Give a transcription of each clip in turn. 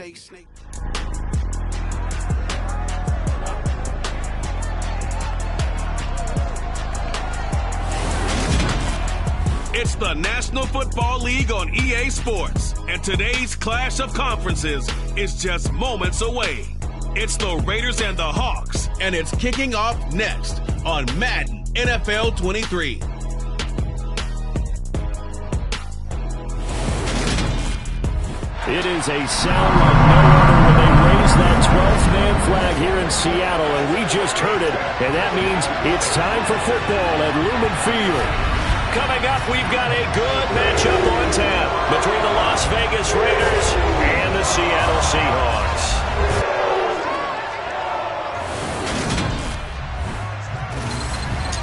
shake, snake. It's the National Football League on EA Sports, and today's clash of conferences is just moments away. It's the Raiders and the Hawks, and it's kicking off next on Madden NFL 23. It is a sound like no other when they raise that 12th man flag here in Seattle, and we just heard it, and that means it's time for football at Lumen Field. Coming up, we've got a good matchup on tap between the Las Vegas Raiders and the Seattle Seahawks.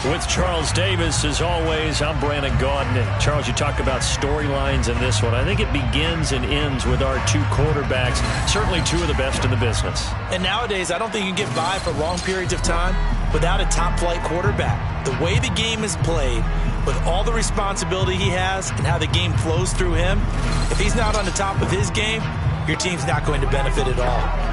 With Charles Davis, as always, I'm Brandon Gaudin. And Charles, you talk about storylines in this one. I think it begins and ends with our two quarterbacks, certainly two of the best in the business. And nowadays, I don't think you can get by for long periods of time without a top-flight quarterback. The way the game is played, with all the responsibility he has and how the game flows through him, if he's not on the top of his game, your team's not going to benefit at all.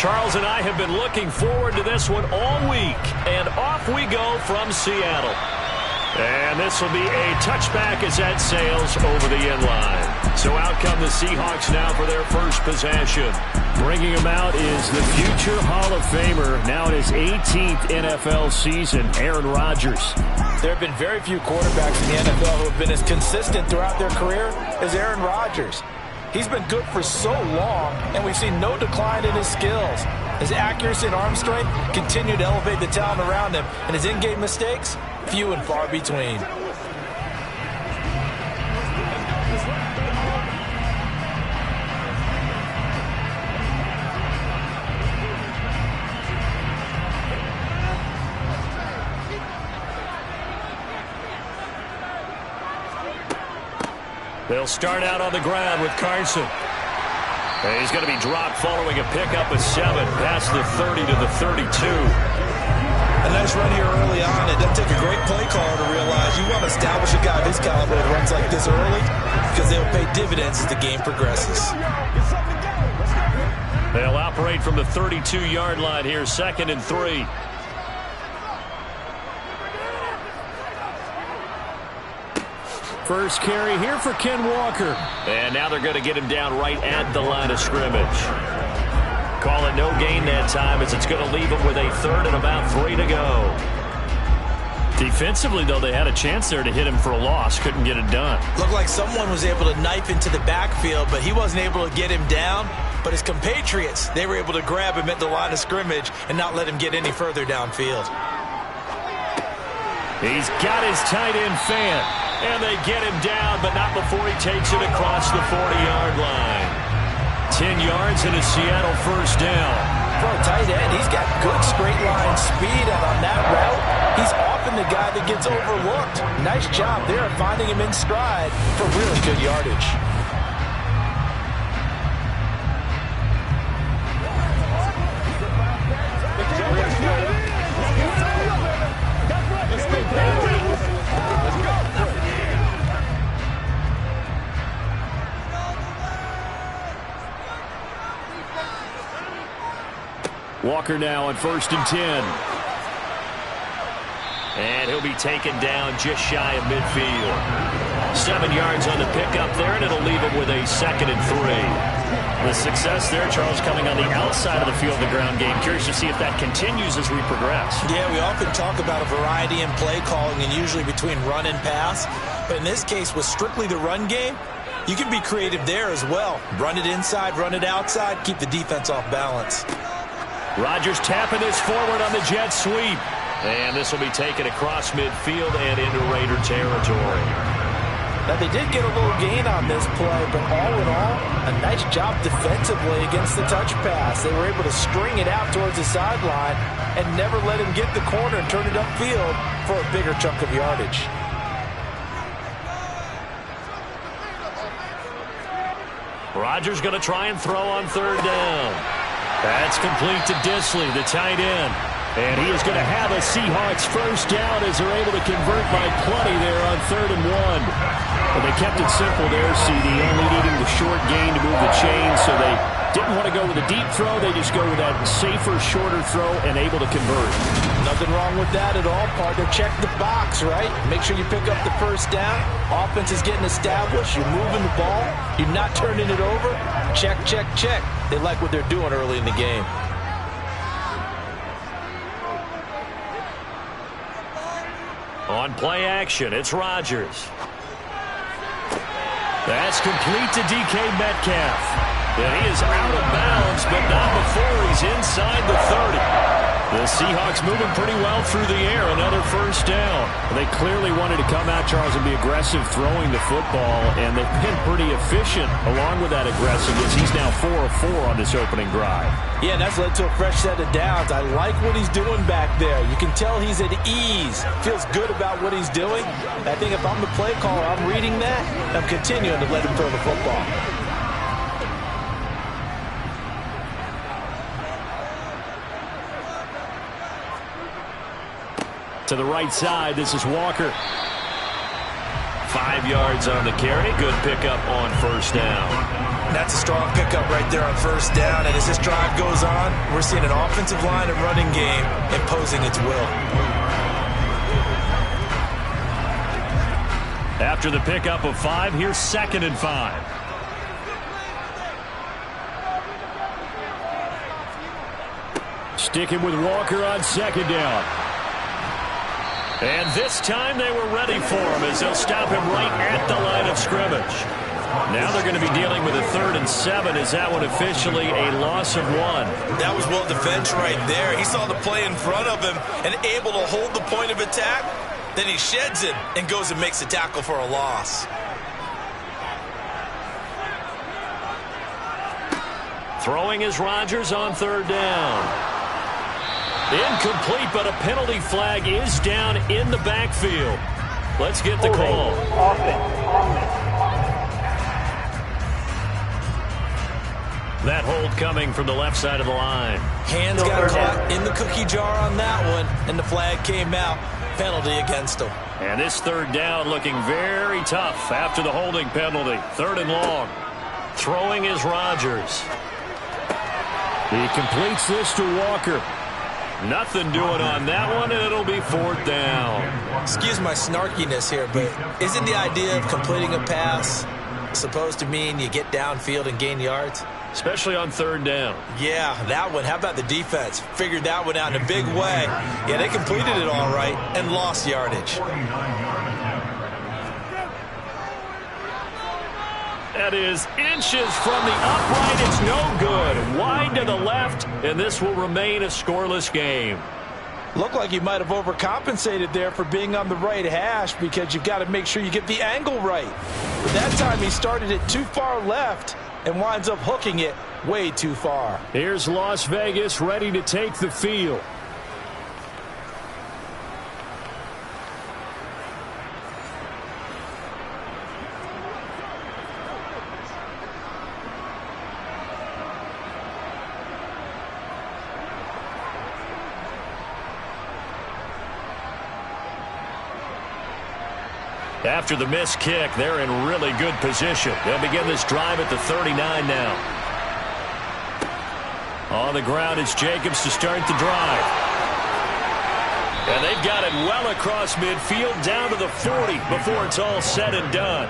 Charles and I have been looking forward to this one all week, and off we go from Seattle. And this will be a touchback as that sails over the end line. So out come the Seahawks now for their first possession. Bringing him out is the future Hall of Famer, now in his 18th NFL season, Aaron Rodgers. There have been very few quarterbacks in the NFL who have been as consistent throughout their career as Aaron Rodgers. He's been good for so long, and we've seen no decline in his skills. His accuracy and arm strength continue to elevate the talent around him, and his in-game mistakes, few and far between. They'll start out on the ground with Carson. And he's going to be dropped following a pickup of 7 past the 30 to the 32. A nice run here early on. It doesn't take a great play caller to realize you want to establish a guy of his caliber that runs like this early because they'll pay dividends as the game progresses. They'll operate from the 32-yard line here, 2nd and 3. First carry here for Ken Walker. And now they're going to get him down right at the line of scrimmage. Call it no gain that time as it's going to leave him with a 3rd and about 3 to go. Defensively, though, they had a chance there to hit him for a loss. Couldn't get it done. Looked like someone was able to knife into the backfield, but he wasn't able to get him down. But his compatriots, they were able to grab him at the line of scrimmage and not let him get any further downfield. He's got his tight end fan. And they get him down, but not before he takes it across the 40-yard line. 10 yards and a Seattle first down. For a tight end, he's got good straight line speed, and on that route, he's often the guy that gets overlooked. Nice job there of finding him in stride for really good yardage. Walker now on 1st and 10. And he'll be taken down just shy of midfield. 7 yards on the pickup there, and it'll leave him with a 2nd and 3. The success there, Charles, coming on the outside of the field of the ground game. Curious to see if that continues as we progress. Yeah, we often talk about a variety in play calling and usually between run and pass. But in this case, with strictly the run game, you can be creative there as well. Run it inside, run it outside, keep the defense off balance. Rodgers tapping this forward on the jet sweep. And this will be taken across midfield and into Raider territory. Now, they did get a little gain on this play, but all in all, a nice job defensively against the touch pass. They were able to string it out towards the sideline and never let him get the corner and turn it upfield for a bigger chunk of yardage. Rodgers going to try and throw on 3rd down. That's complete to Disley, the tight end. And he is going to have a Seahawks 1st down as they're able to convert by plenty there on 3rd and 1. But they kept it simple there, CD, only needing the short gain to move the chain, so they didn't want to go with a deep throw. They just go with that safer, shorter throw and able to convert. Nothing wrong with that at all, partner. Check the box, right? Make sure you pick up the 1st down. Offense is getting established. You're moving the ball. You're not turning it over. Check, check, check. They like what they're doing early in the game. On play action, it's Rodgers. That's complete to DK Metcalf. And he is out of bounds, but not before he's inside the 30. The Seahawks moving pretty well through the air. Another 1st down. They clearly wanted to come out, Charles, and be aggressive throwing the football, and they've been pretty efficient along with that aggressiveness. He's now 4 of 4 on this opening drive. Yeah, and that's led to a fresh set of downs. I like what he's doing back there. You can tell he's at ease. Feels good about what he's doing. I think if I'm the play caller, I'm reading that. I'm continuing to let him throw the football. To the right side, this is Walker. 5 yards on the carry. Good pickup on 1st down. That's a strong pickup right there on 1st down. And as this drive goes on, we're seeing an offensive line and running game imposing its will. After the pickup of 5, here's 2nd and 5. Sticking with Walker on 2nd down. And this time they were ready for him as they'll stop him right at the line of scrimmage. Now they're going to be dealing with a 3rd and 7. Is that one officially a loss of 1? That was well defense right there. He saw the play in front of him and able to hold the point of attack. Then he sheds it and goes and makes a tackle for a loss. Throwing is Rodgers on 3rd down. Incomplete, but a penalty flag is down in the backfield. Let's get the call. That hold coming from the left side of the line. Hands got caught in the cookie jar on that one, and the flag came out. Penalty against him. And this 3rd down looking very tough after the holding penalty. 3rd and long. Throwing is Rodgers. He completes this to Walker. Nothing doing on that one, and it'll be 4th down. Excuse my snarkiness here, but isn't the idea of completing a pass supposed to mean you get downfield and gain yards? Especially on 3rd down. Yeah, that one. How about the defense? Figured that one out in a big way. Yeah, they completed it all right and lost yardage. That is inches from the upright. It's no good. Wide to the left, and this will remain a scoreless game. Looked like you might have overcompensated there for being on the right hash because you've got to make sure you get the angle right. But that time he started it too far left and winds up hooking it way too far. Here's Las Vegas ready to take the field. After the missed kick, they're in really good position. They'll begin this drive at the 39 now. On the ground, it's Jacobs to start the drive. And they've got it well across midfield down to the 40 before it's all said and done.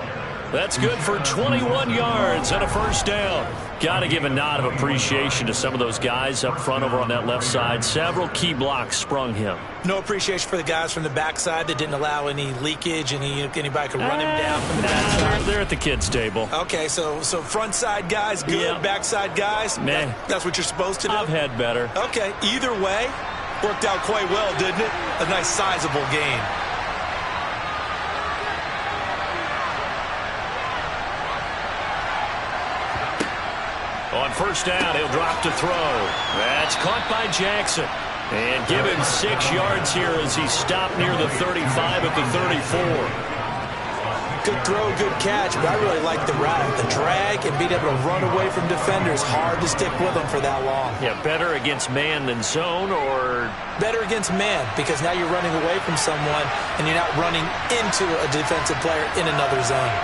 That's good for 21 yards and a first down. Got to give a nod of appreciation to some of those guys up front over on that left side. Several key blocks sprung him. No appreciation for the guys from the backside that didn't allow any leakage, and anybody could run him down from the backside. They're at the kids' table. Okay, so front side guys good, yeah. Backside guys, that's what you're supposed to do? I've had better. Okay, either way, worked out quite well, didn't it? A nice sizable gain. On first down, he'll drop to throw. That's caught by Jackson. And give him 6 yards here as he stopped near the 35 at the 34. Good throw, good catch, but I really like the route. The drag and being able to run away from defenders. Hard to stick with them for that long. Yeah, better against man than zone, or? Better against man, because now you're running away from someone and you're not running into a defensive player in another zone.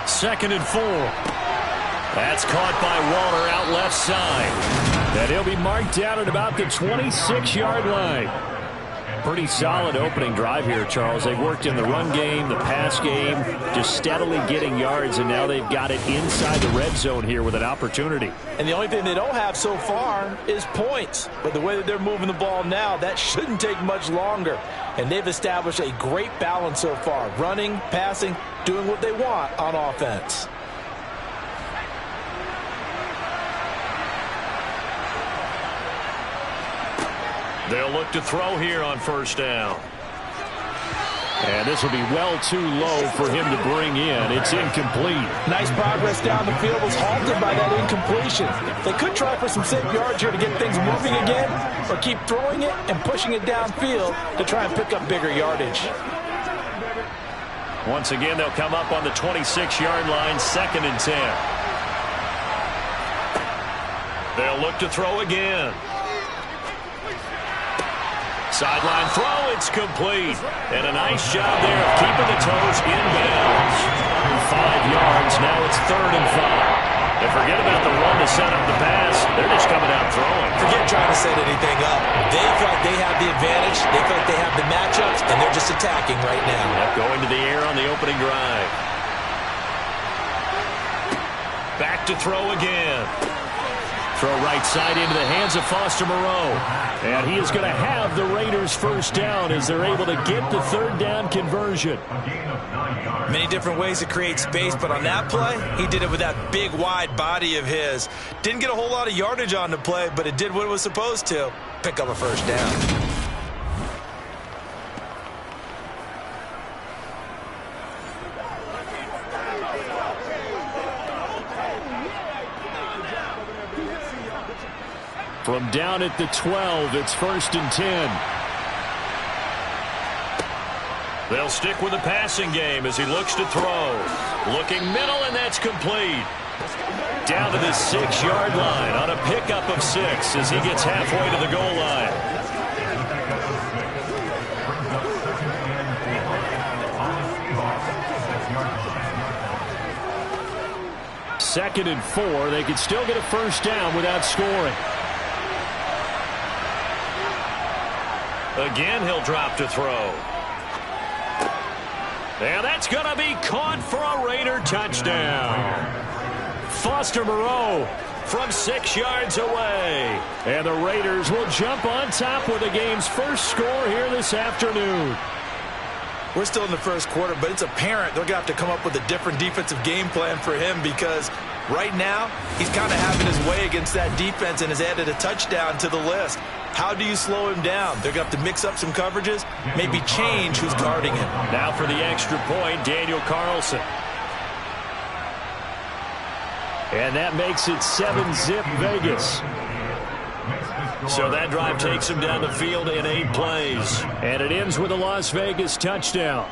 2nd and 4. That's caught by Waller out left side. And he'll be marked down at about the 26-yard line. Pretty solid opening drive here, Charles. They've worked in the run game, the pass game, just steadily getting yards, and now they've got it inside the red zone here with an opportunity. And the only thing they don't have so far is points. But the way that they're moving the ball now, that shouldn't take much longer. And they've established a great balance so far. Running, passing, doing what they want on offense. They'll look to throw here on first down. And this will be well too low for him to bring in. It's incomplete. Nice progress down the field, was halted by that incompletion. They could try for some safe yards here to get things moving again, or keep throwing it and pushing it downfield to try and pick up bigger yardage. Once again, they'll come up on the 26-yard line, 2nd and 10. They'll look to throw again. Sideline throw, it's complete. And a nice job there of keeping the toes inbounds. 5 yards, now it's 3rd and 5. And forget about the run to set up the pass. They're just coming out throwing. Forget trying to set anything up. They feel like they have the advantage. They feel like they have the matchups, and they're just attacking right now. Yep, going to the air on the opening drive. Back to throw again. Throw right side into the hands of Foster Moreau. And he is going to have the Raiders first down as they're able to get the 3rd down conversion. Many different ways to create space, but on that play, he did it with that big, wide body of his. Didn't get a whole lot of yardage on the play, but it did what it was supposed to. Pick up a first down. From down at the 12, it's 1st and 10. They'll stick with the passing game as he looks to throw. Looking middle, and that's complete. Down to the 6-yard line on a pickup of 6 as he gets halfway to the goal line. Second and 4. They could still get a first down without scoring. Again, he'll drop to throw. And that's going to be caught for a Raider touchdown. Foster Moreau from 6 yards away. And the Raiders will jump on top with the game's first score here this afternoon. We're still in the first quarter, but it's apparent they're going to have to come up with a different defensive game plan for him, because right now he's kind of having his way against that defense and has added a touchdown to the list. How do you slow him down? They're going to have to mix up some coverages, maybe change who's guarding him. Now for the extra point, Daniel Carlson. And that makes it 7-zip Vegas. So that drive takes him down the field in 8 plays. And it ends with a Las Vegas touchdown.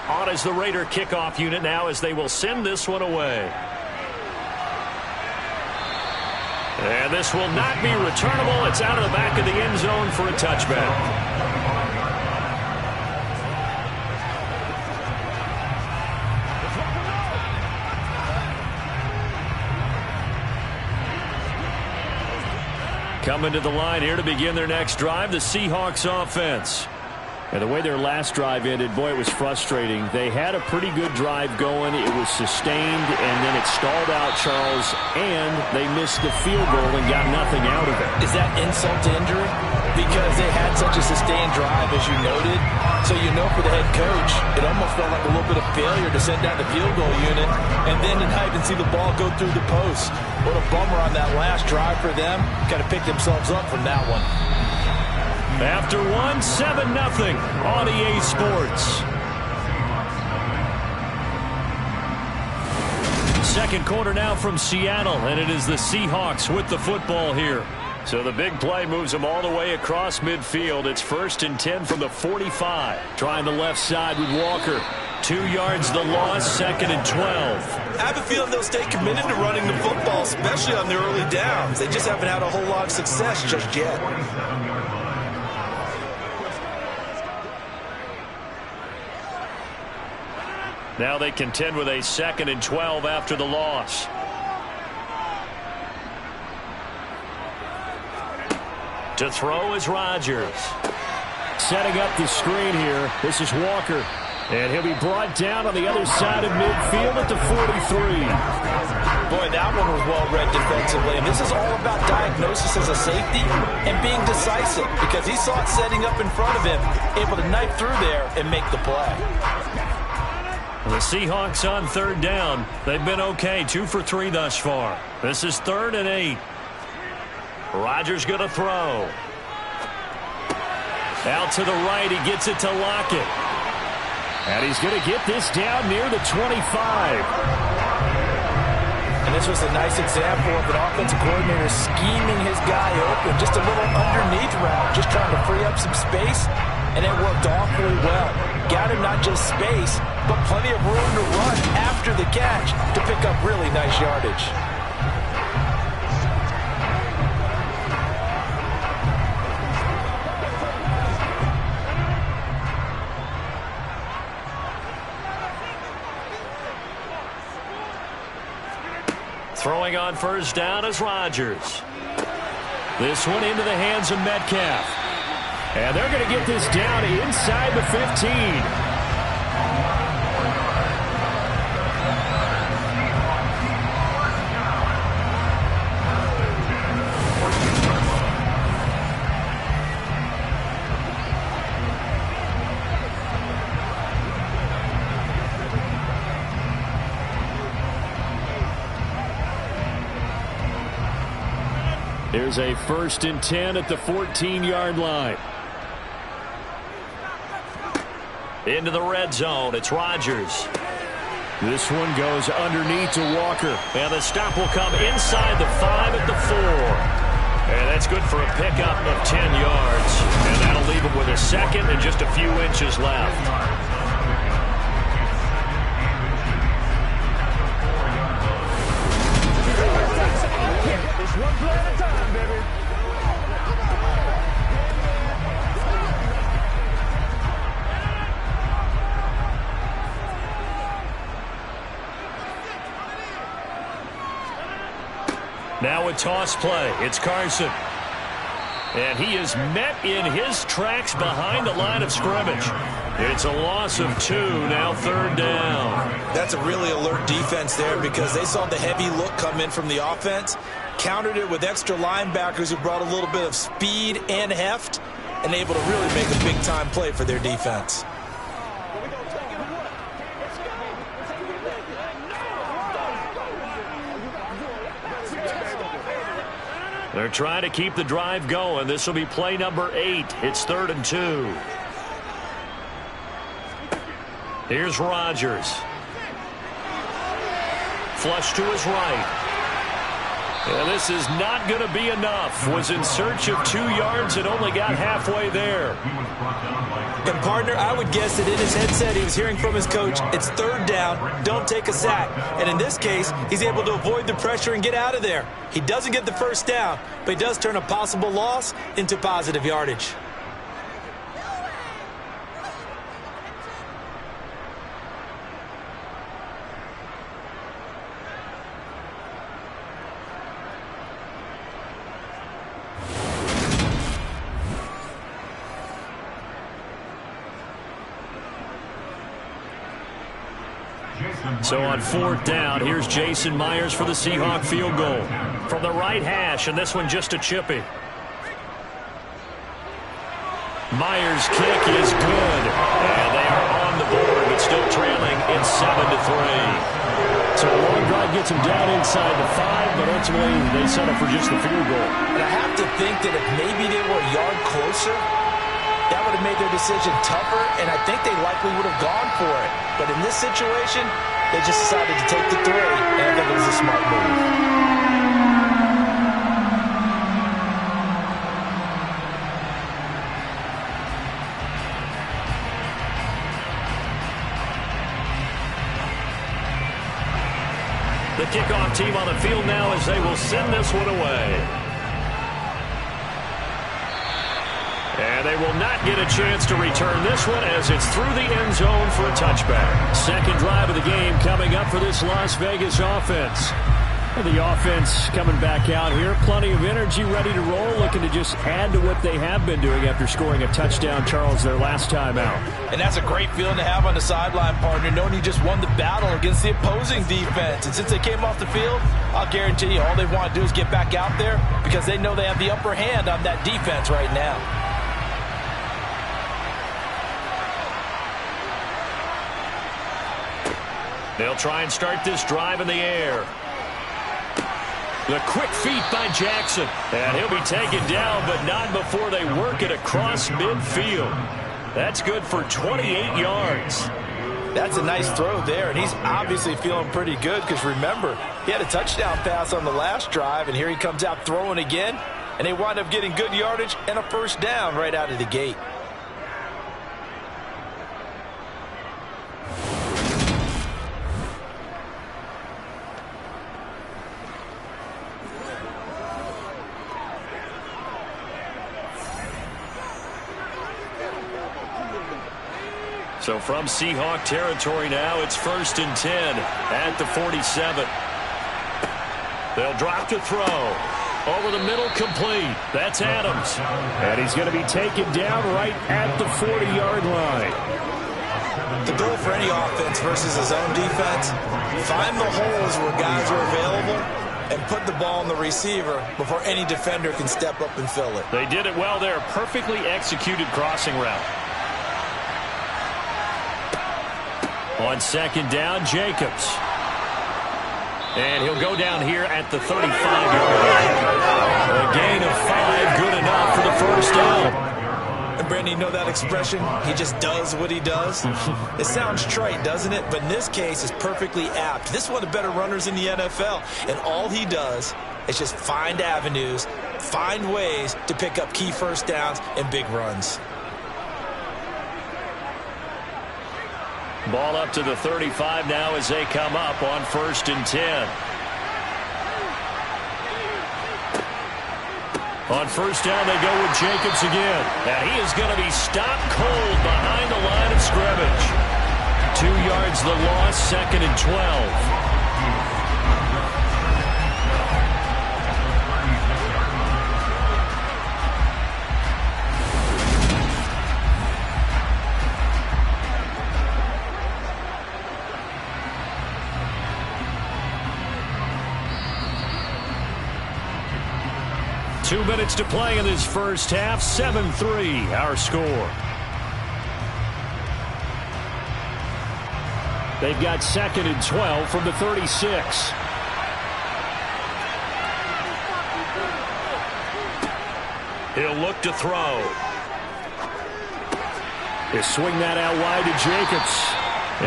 On as the Raider kickoff unit now as they will send this one away. And this will not be returnable. It's out of the back of the end zone for a touchback. Coming to the line here to begin their next drive, the Seahawks offense. And the way their last drive ended, boy, it was frustrating. They had a pretty good drive going. It was sustained, and then it stalled out, Charles, and they missed the field goal and got nothing out of it. Is that insult to injury? Because they had such a sustained drive, as you noted. So you know for the head coach, it almost felt like a little bit of failure to send down the field goal unit and then to not even see the ball go through the post. What a bummer on that last drive for them. Got to pick themselves up from that one. After 7-0 on EA Sports. Second quarter now from Seattle, and it is the Seahawks with the football here. So the big play moves them all the way across midfield. It's 1st and 10 from the 45. Trying the left side with Walker. 2 yards the loss, 2nd and 12. I have a feeling they'll stay committed to running the football, especially on their early downs. They just haven't had a whole lot of success just yet. Now they contend with a 2nd and 12 after the loss. To throw is Rodgers. Setting up the screen here. This is Walker. And he'll be brought down on the other side of midfield at the 43. Boy, that one was well read defensively. And this is all about diagnosis as a safety and being decisive because he saw it setting up in front of him, able to knife through there and make the play. The Seahawks on 3rd down. They've been okay, 2 for 3 thus far. This is 3rd and 8. Rodgers going to throw. Out to the right, he gets it to Lockett. And he's going to get this down near the 25. And this was a nice example of an offensive coordinator scheming his guy open. Just a little underneath route, just trying to free up some space. And it worked awfully well. Got him not just space, but plenty of room to run after the catch to pick up really nice yardage. Throwing on 1st down is Rodgers. This one into the hands of Metcalf. And they're going to get this down inside the 15. Here's a 1st and 10 at the 14-yard line. Into the red zone. It's Rodgers. This one goes underneath to Walker. And the stop will come inside the 5 at the 4. And that's good for a pickup of 10 yards. And that'll leave him with a 2nd and just a few inches left. One play at a time, baby. Now a toss play. It's Carson. And he is met in his tracks behind the line of scrimmage. It's a loss of 2, now 3rd down. That's a really alert defense there because they saw the heavy look come in from the offense, countered it with extra linebackers who brought a little bit of speed and heft, and able to really make a big-time play for their defense. They're trying to keep the drive going. This will be play number 8. It's 3rd and 2. Here's Rodgers. Flush to his right. And this is not going to be enough. Was in search of 2 yards and only got halfway there. And, partner, I would guess that in his headset he was hearing from his coach, it's 3rd down, don't take a sack. And in this case, he's able to avoid the pressure and get out of there. He doesn't get the 1st down, but he does turn a possible loss into positive yardage. So on 4th down, here's Jason Myers for the Seahawk field goal. From the right hash, and this one just a chippy. Myers' kick is good. And they are on the board, but still trailing. It's 7-3. So a long drive gets them down inside the 5, but ultimately they settle for just the field goal. And I have to think that if maybe they were a yard closer, that would have made their decision tougher, and I think they likely would have gone for it. But in this situation, they just decided to take the 3, and I think it was a smart move. The kickoff team on the field now as they will send this one away. And they will not get a chance to return this one as it's through the end zone for a touchback. Second drive of the game coming up for this Las Vegas offense. And the offense coming back out here. Plenty of energy, ready to roll, looking to just add to what they have been doing after scoring a touchdown, Charles, their last time out. And that's a great feeling to have on the sideline, partner, knowing you just won the battle against the opposing defense. And since they came off the field, I'll guarantee you all they want to do is get back out there because they know they have the upper hand on that defense right now. They'll try and start this drive in the air. The quick feet by Jackson. And he'll be taken down, but not before they work it across midfield. That's good for 28 yards. That's a nice throw there, and he's obviously feeling pretty good because, remember, he had a touchdown pass on the last drive, and here he comes out throwing again, and they wind up getting good yardage and a 1st down right out of the gate. So from Seahawk territory now, it's 1st and 10 at the 47. They'll drop to throw. Over the middle, complete. That's Adams. And he's going to be taken down right at the 40-yard line. The goal for any offense versus his own defense, find the holes where guys are available and put the ball on the receiver before any defender can step up and fill it. They did it well there. Perfectly executed crossing route. On 2nd down, Jacobs. And he'll go down here at the 35-yard line. A gain of 5, good enough for the 1st down. And, Brandon, you know that expression? He just does what he does. It sounds trite, doesn't it? But in this case, it's perfectly apt. This is one of the better runners in the NFL. And all he does is just find avenues, find ways to pick up key 1st downs and big runs. Ball up to the 35 now as they come up on 1st and 10. On 1st down, they go with Jacobs again. Now he is going to be stopped cold behind the line of scrimmage. 2 yards the loss, 2nd and 12. 2 minutes to play in this first half. 7-3, our score. They've got 2nd and 12 from the 36. He'll look to throw. They swing that out wide to Jacobs.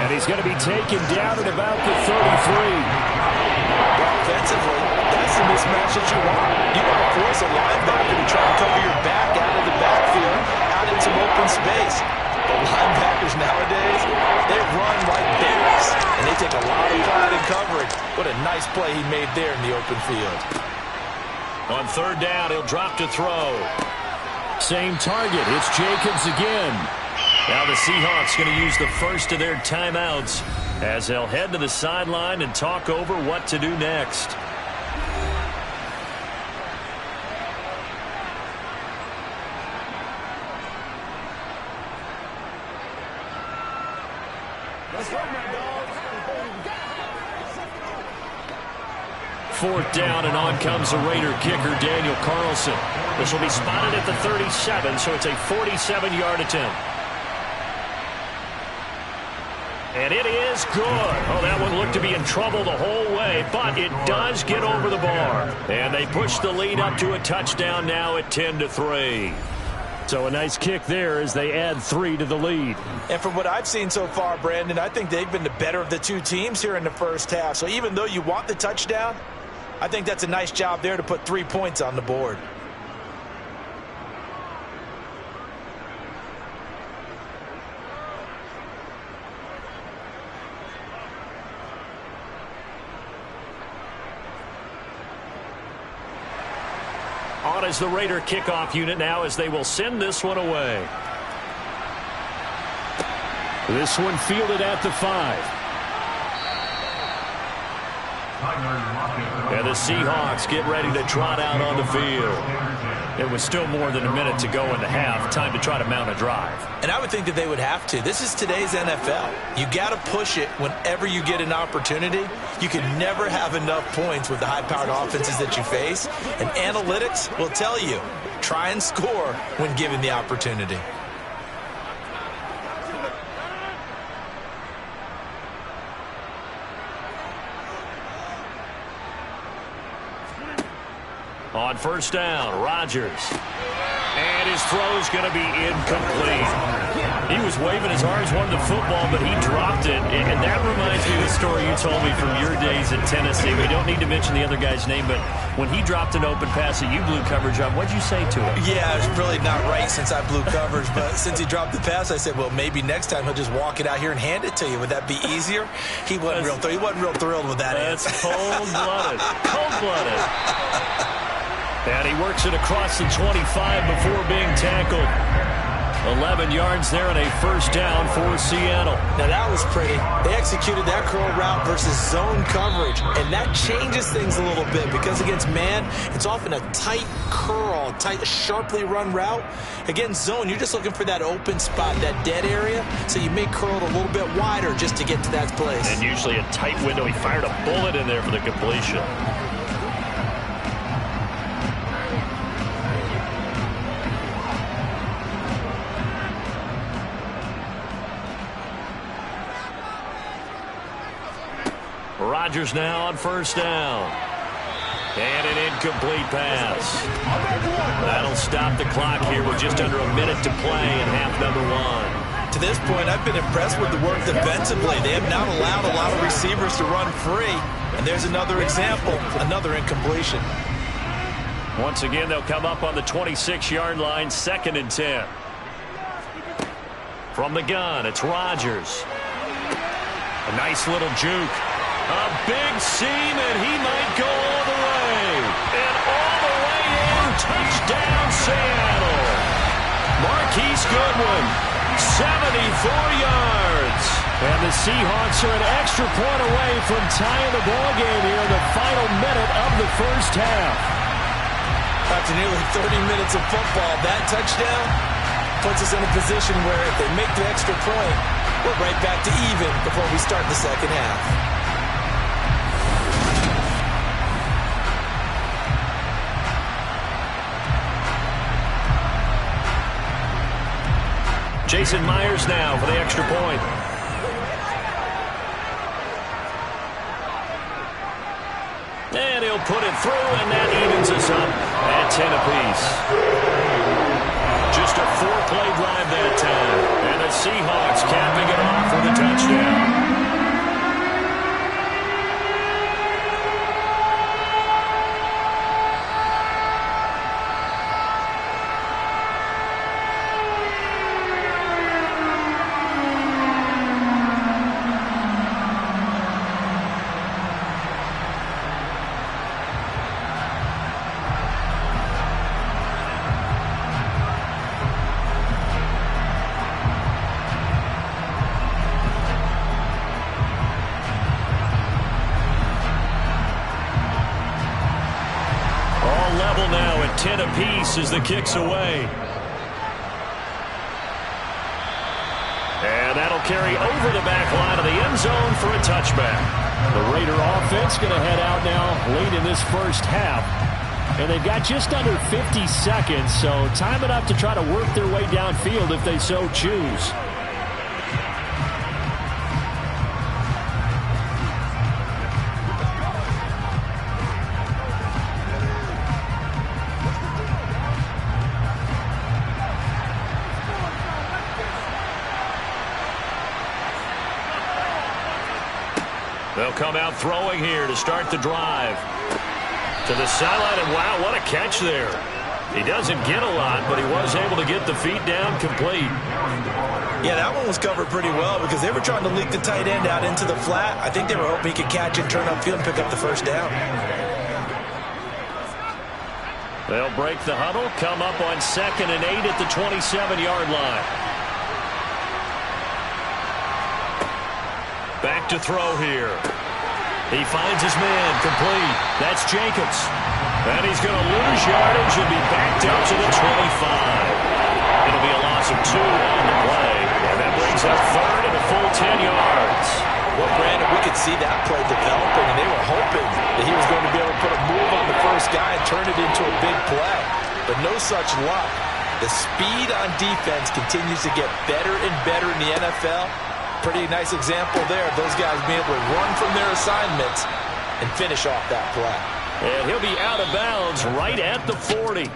And he's going to be taken down at about the 33. Offensively, that's the mismatch that you want. You want to force a linebacker to try and cover your back out of the backfield, out in some open space. The linebackers nowadays, they run like bears, and they take a lot of pride in covering. What a nice play he made there in the open field. On third down, he'll drop to throw. Same target. It's Jacobs again. Now the Seahawks going to use the first of their timeouts as they'll head to the sideline and talk over what to do next. Fourth down, and on comes the Raider kicker, Daniel Carlson. This will be spotted at the 37, so it's a 47-yard attempt. And it is good. Oh, that one looked to be in trouble the whole way, but it does get over the bar. And they push the lead up to a touchdown now at 10-3. So a nice kick there as they add 3 to the lead. And from what I've seen so far, Brandon, I think they've been the better of the two teams here in the first half. So even though you want the touchdown, I think that's a nice job there to put 3 points on the board. On is the Raider kickoff unit now as they will send this one away. This one fielded at the 5. And the Seahawks get ready to trot out on the field. It was still more than a minute to go in the half. Time to try to mount a drive. And I would think that they would have to. This is today's NFL. You got to push it whenever you get an opportunity. You can never have enough points with the high-powered offenses that you face. And analytics will tell you, try and score when given the opportunity. On first down, Rodgers. And his throw's going to be incomplete. He was waving his arms, wanted the football, but he dropped it. And that reminds me of the story you told me from your days in Tennessee. We don't need to mention the other guy's name, but when he dropped an open pass that you blew coverage on, what'd you say to him? Yeah, it's really not right since I blew coverage, but since he dropped the pass, I said, well, maybe next time he'll just walk it out here and hand it to you. Would that be easier? He wasn't real thrilled with that answer. answer. Cold-blooded. Cold-blooded. And he works it across the 25 before being tackled. 11 yards there and a first down for Seattle. Now that was pretty. They executed that curl route versus zone coverage, and that changes things a little bit because against man, it's often a tight curl, tight, sharply run route. Against zone, you're just looking for that open spot, that dead area, so you may curl it a little bit wider just to get to that place. And usually a tight window. He fired a bullet in there for the completion. Rodgers now on first down. And an incomplete pass. That'll stop the clock here with just under a minute to play in half number 1. To this point, I've been impressed with the work defensively. They have not allowed a lot of receivers to run free. And there's another example, another incompletion. Once again, they'll come up on the 26-yard line, 2nd and 10. From the gun, it's Rodgers. A nice little juke. A big seam, and he might go all the way. And all the way in, touchdown Seattle. Marquise Goodwin, 74 yards. And the Seahawks are an extra point away from tying the ball game here in the final minute of the first half. After nearly 30 minutes of football, that touchdown puts us in a position where if they make the extra point, we're right back to even before we start the second half. Jason Myers now for the extra point. And he'll put it through, and that evens us up at 10 apiece. Just a 4-play drive that time. And the Seahawks capping it off with a touchdown. misses the kicks away. And that'll carry over the back line of the end zone for a touchback. The Raider offense going to head out now late in this first half. And they've got just under 50 seconds, so time enough to try to work their way downfield if they so choose. They'll come out throwing here to start the drive. To the sideline, and wow, what a catch there. He doesn't get a lot, but he was able to get the feet down complete. Yeah, that one was covered pretty well because they were trying to leak the tight end out into the flat. I think they were hoping he could catch it, turn upfield, and pick up the first down. They'll break the huddle, come up on 2nd and 8 at the 27-yard line. Back to throw here. He finds his man, complete. That's Jacobs. And he's going to lose yardage and be backed up to the 25. It'll be a loss of 2 on the play. And that brings up 3rd and a full 10 yards. Well, Brandon, we could see that play developing, and they were hoping that he was going to be able to put a move on the first guy and turn it into a big play. But no such luck. The speed on defense continues to get better and better in the NFL. Pretty nice example there of those guys being able to run from their assignments and finish off that play. And he'll be out of bounds right at the 40.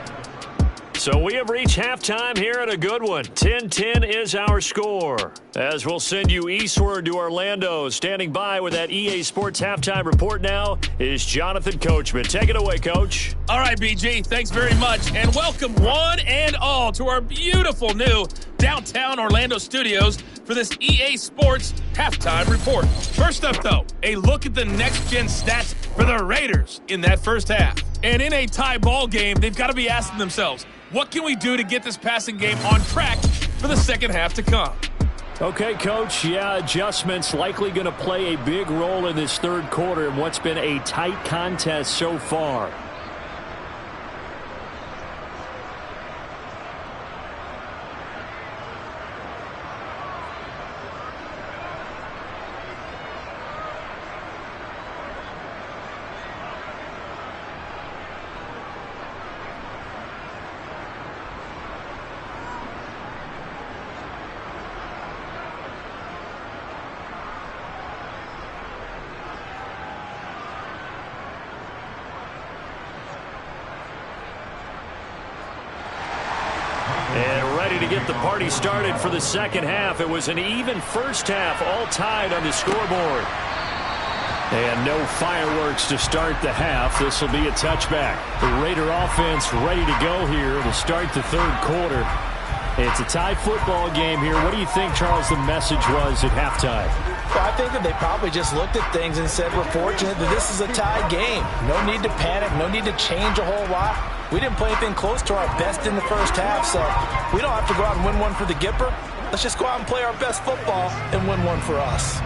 So we have reached halftime here at a good one. 10-10 is our score. As we'll send you eastward to Orlando. Standing by with that EA Sports halftime report now is Jonathan Coachman. Take it away, Coach. All right, BG, thanks very much. And welcome one and all to our beautiful new downtown Orlando studios for this EA Sports halftime report. First up, though, a look at the next-gen stats for the Raiders in that first half. And in a tie ball game, they've got to be asking themselves, what can we do to get this passing game on track for the second half to come? Okay, Coach, yeah, adjustments likely going to play a big role in this third quarter in what's been a tight contest so far. To get the party started for the second half. It was an even first half, all tied on the scoreboard. And no fireworks to start the half. This will be a touchback. The Raider offense ready to go here to start the third quarter. It's a tie football game here. What do you think, Charles, the message was at halftime? Well, I think that they probably just looked at things and said, we're fortunate that this is a tie game. No need to panic, no need to change a whole lot. We didn't play anything close to our best in the first half, so we don't have to go out and win one for the Gipper. Let's just go out and play our best football and win one for us.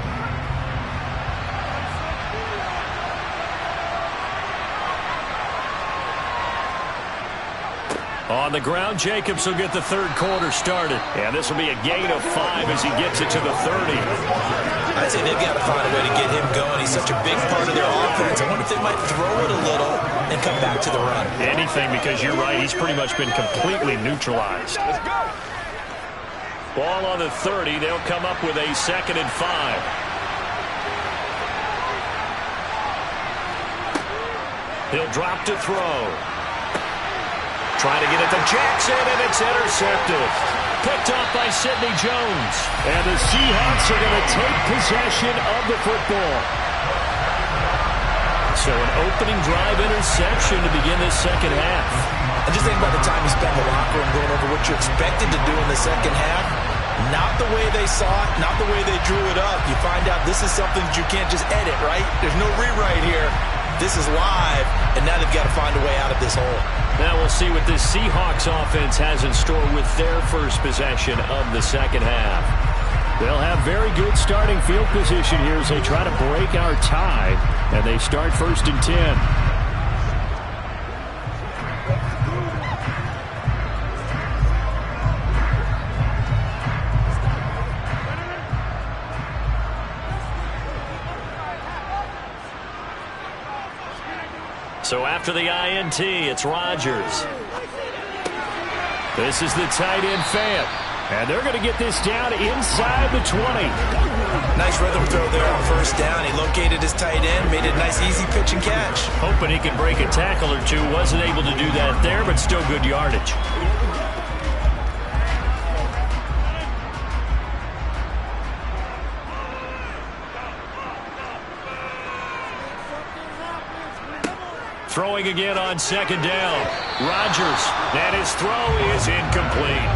On the ground, Jacobs will get the third quarter started. And this will be a gain of 5 as he gets it to the 30. I'd say they've got to find a way to get him going. He's such a big part of their offense. I wonder if they might throw it a little and come back to the run. Anything, because you're right. He's pretty much been completely neutralized. Let's go. Ball on the 30. They'll come up with a 2nd and 5. He'll drop to throw. Trying to get it to Jackson, and it's intercepted. Picked off by Sidney Jones. And the Seahawks are going to take possession of the football. So an opening drive interception to begin this second half. And just think about the time you spent in the locker room going over what you expected to do in the second half. Not the way they saw it, not the way they drew it up. You find out this is something that you can't just edit, right? There's no rewrite here. This is live, and now they've got to find a way out of this hole. Now we'll see what this Seahawks offense has in store with their first possession of the second half. They'll have very good starting field position here as they try to break our tie, and they start 1st and 10. So after the INT, it's Rodgers. This is the tight end Fant. And they're going to get this down inside the 20. Nice rhythm throw there on first down. He located his tight end, made it a nice easy pitch and catch. Hoping he can break a tackle or two. Wasn't able to do that there, but still good yardage. Throwing again on second down. Rodgers, and his throw is incomplete.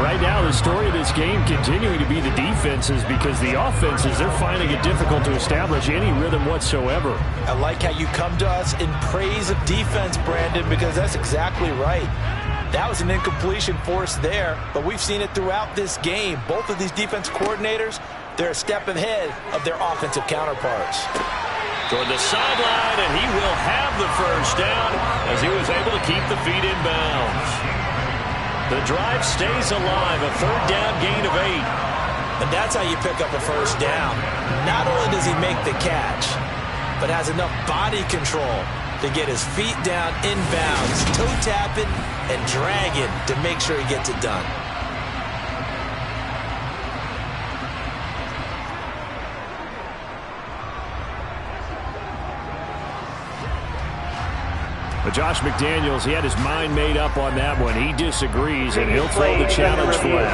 Right now, the story of this game continuing to be the defenses, because the offenses, they're finding it difficult to establish any rhythm whatsoever. I like how you come to us in praise of defense, Brandon, because that's exactly right. That was an incompletion forced there, but we've seen it throughout this game. Both of these defense coordinators, they're a step ahead of their offensive counterparts. Toward the sideline, and he will have the first down as he was able to keep the feet in bounds. The drive stays alive, a third down gain of 8. And that's how you pick up a first down. Not only does he make the catch, but has enough body control to get his feet down in bounds, toe tapping and dragging to make sure he gets it done. But Josh McDaniels, he had his mind made up on that one. He disagrees, and he'll throw the challenge flag.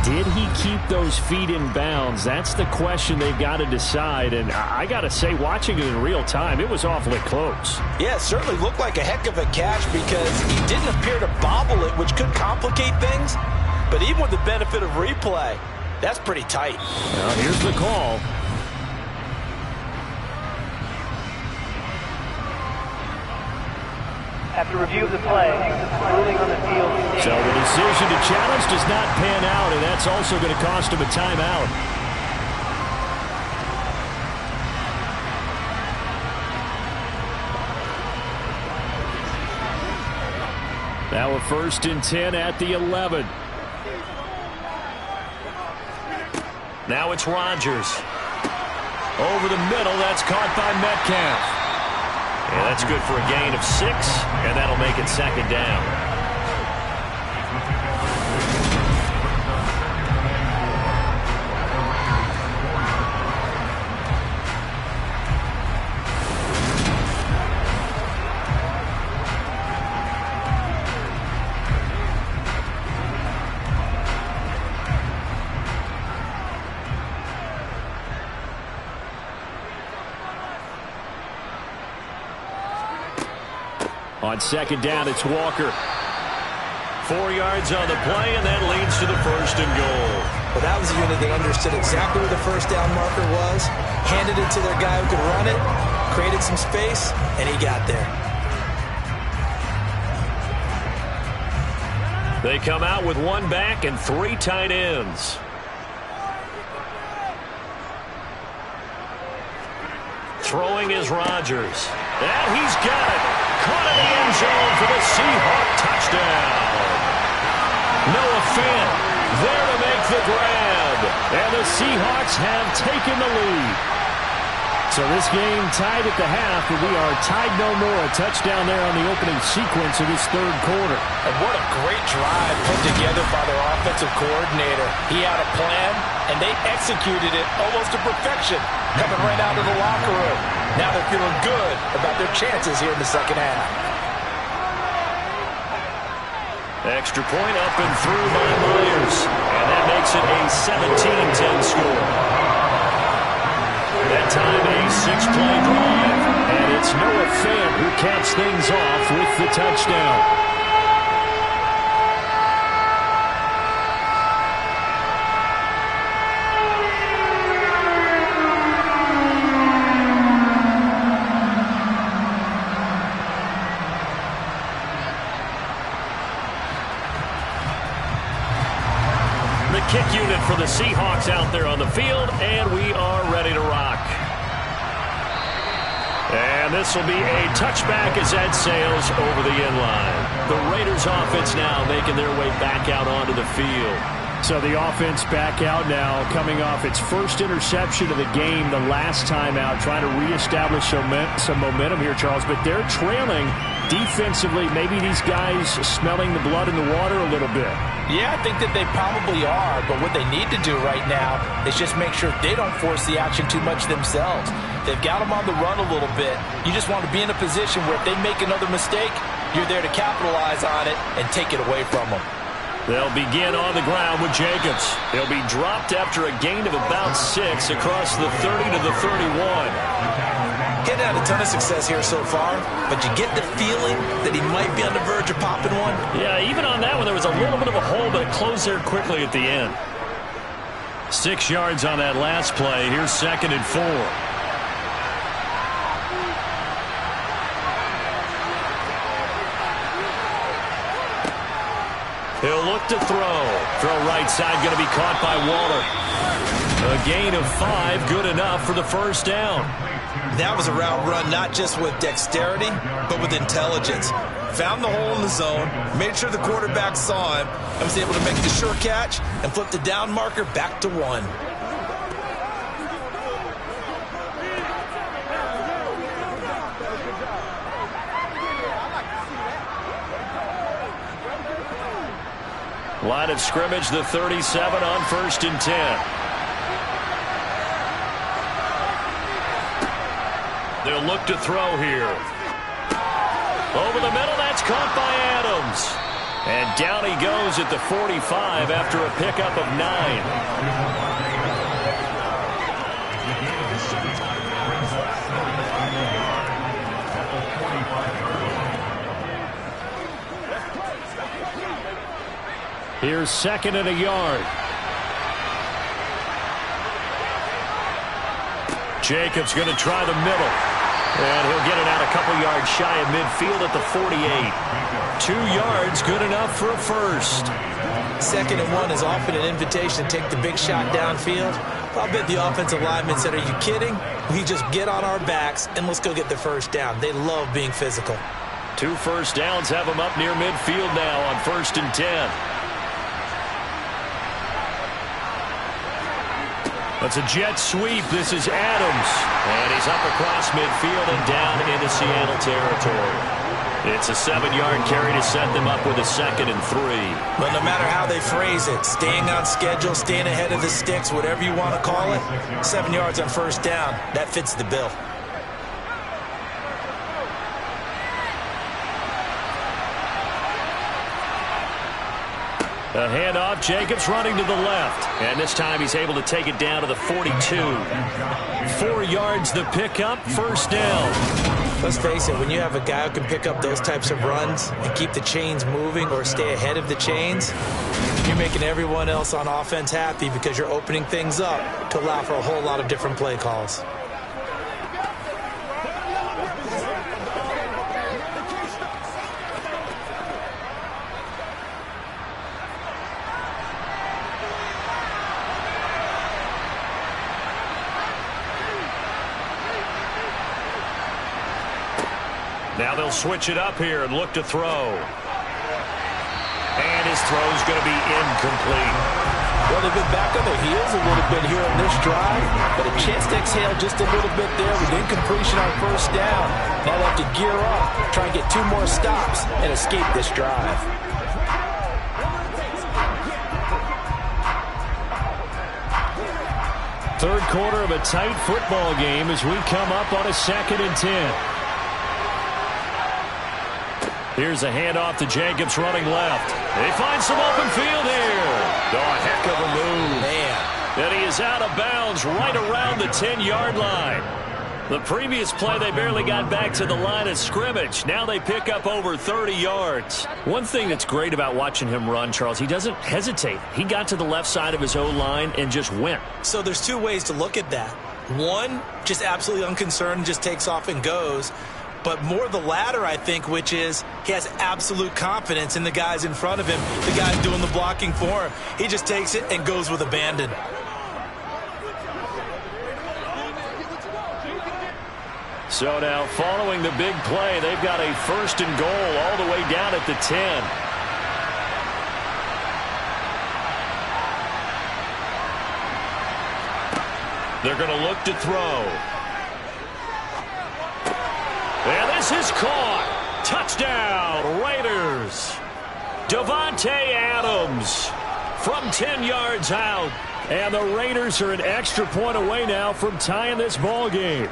Did he keep those feet in bounds? That's the question they've got to decide. And I got to say, watching it in real time, it was awfully close. Yeah, it certainly looked like a heck of a catch because he didn't appear to bobble it, which could complicate things. But even with the benefit of replay, that's pretty tight. Now, here's the call. After review of the play, ruling on the field. So the decision to challenge does not pan out, and that's also going to cost him a timeout. Now a 1st and 10 at the 11. Now it's Rodgers. Over the middle, that's caught by Metcalf. Yeah, that's good for a gain of 6, and that'll make it 2nd down. On 2nd down, it's Walker. 4 yards on the play, and that leads to the 1st and goal. Well, that was a unit that understood exactly where the first down marker was, handed it to their guy who could run it, created some space, and he got there. They come out with 1 back and 3 tight ends. Throwing is Rodgers. And he's got it. Caught in the end zone for the Seahawk touchdown. Noah Fant there to make the grab. And the Seahawks have taken the lead. So this game tied at the half, but we are tied no more. A touchdown there on the opening sequence of this 3rd quarter. And what a great drive put together by their offensive coordinator. He had a plan, and they executed it almost to perfection, coming right out of the locker room. Now they're feeling good about their chances here in the 2nd half. Extra point up and through by Myers. And that makes it a 17-10 score. That time a 6-play drive. And it's Noah Fant who caps things off with the touchdown. Kick unit for the Seahawks out there on the field, and we are ready to rock. And this will be a touchback as that sails over the end line. The Raiders offense now making their way back out onto the field. So the offense back out now, coming off its first interception of the game the last time out, trying to reestablish some momentum here, Charles. But they're trailing defensively. Maybe these guys smelling the blood in the water a little bit. Yeah, I think that they probably are. But what they need to do right now is just make sure they don't force the action too much themselves. They've got them on the run a little bit. You just want to be in a position where if they make another mistake, you're there to capitalize on it and take it away from them. They'll begin on the ground with Jacobs. He'll be dropped after a gain of about 6 across the 30 to the 31. Getting had a ton of success here so far, but you get the feeling that he might be on the verge of popping one. Yeah, even on that one, there was a little bit of a hole, but it closed there quickly at the end. 6 yards on that last play. Here's 2nd and 4. He'll look to throw. Throw right side, going to be caught by Waller. A gain of 5, good enough for the first down. That was a route run not just with dexterity, but with intelligence. Found the hole in the zone, made sure the quarterback saw him, and was able to make the sure catch and flip the down marker back to 1. Line of scrimmage, the 37 on 1st and 10. They'll look to throw here. Over the middle, that's caught by Adams. And down he goes at the 45 after a pickup of 9. Here's 2nd and a yard. Jacobs going to try the middle. And he'll get it out a couple yards shy of midfield at the 48. 2 yards, good enough for a first. 2nd and 1 is often an invitation to take the big shot downfield. I'll bet the offensive lineman said, are you kidding? We just get on our backs and let's go get the first down. They love being physical. 2 first downs have them up near midfield now on 1st and 10. That's a jet sweep. This is Adams. And he's up across midfield and down into Seattle territory. It's a 7-yard carry to set them up with a 2nd and 3. But no matter how they phrase it, staying on schedule, staying ahead of the sticks, whatever you want to call it, 7 yards on first down, that fits the bill. A handoff, Jacobs running to the left. And this time he's able to take it down to the 42. 4 yards the pickup, first down. Let's face it, when you have a guy who can pick up those types of runs and keep the chains moving or stay ahead of the chains, you're making everyone else on offense happy because you're opening things up to allow for a whole lot of different play calls. Now they'll switch it up here and look to throw. And his throw's going to be incomplete. Well, they've been back on their heels a little bit here on this drive, but a chance to exhale just a little bit there with incompletion on first down. Now they have to gear up, try and get 2 more stops, and escape this drive. Third quarter of a tight football game as we come up on a 2nd and 10. Here's a handoff to Jacobs running left. They find some open field here. Oh, a heck of a move. Man. And he is out of bounds right around the 10-yard line. The previous play, they barely got back to the line of scrimmage. Now they pick up over 30 yards. One thing that's great about watching him run, Charles, he doesn't hesitate. He got to the left side of his O-line and just went. So there's 2 ways to look at that. One, just absolutely unconcerned, just takes off and goes. But more the latter, I think, which is he has absolute confidence in the guys in front of him, the guys doing the blocking for him. He just takes it and goes with abandon. So now following the big play, they've got a 1st and goal all the way down at the 10. They're going to look to throw. And this is caught. Touchdown, Raiders. Davante Adams from 10 yards out. And the Raiders are an extra point away now from tying this ball game.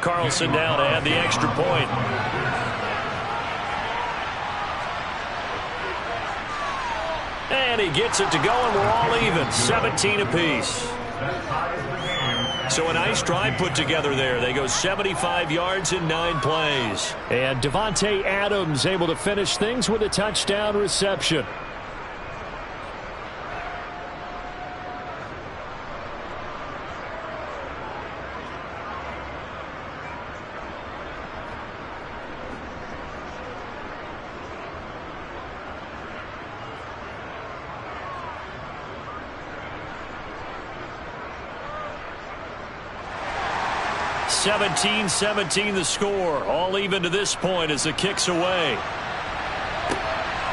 Carlson down to add the extra point. And he gets it to go, and we're all even. 17 apiece. So a nice drive put together there. They go 75 yards in 9 plays. And Davante Adams able to finish things with a touchdown reception. (17-17) the score. All even to this point as the kick's away.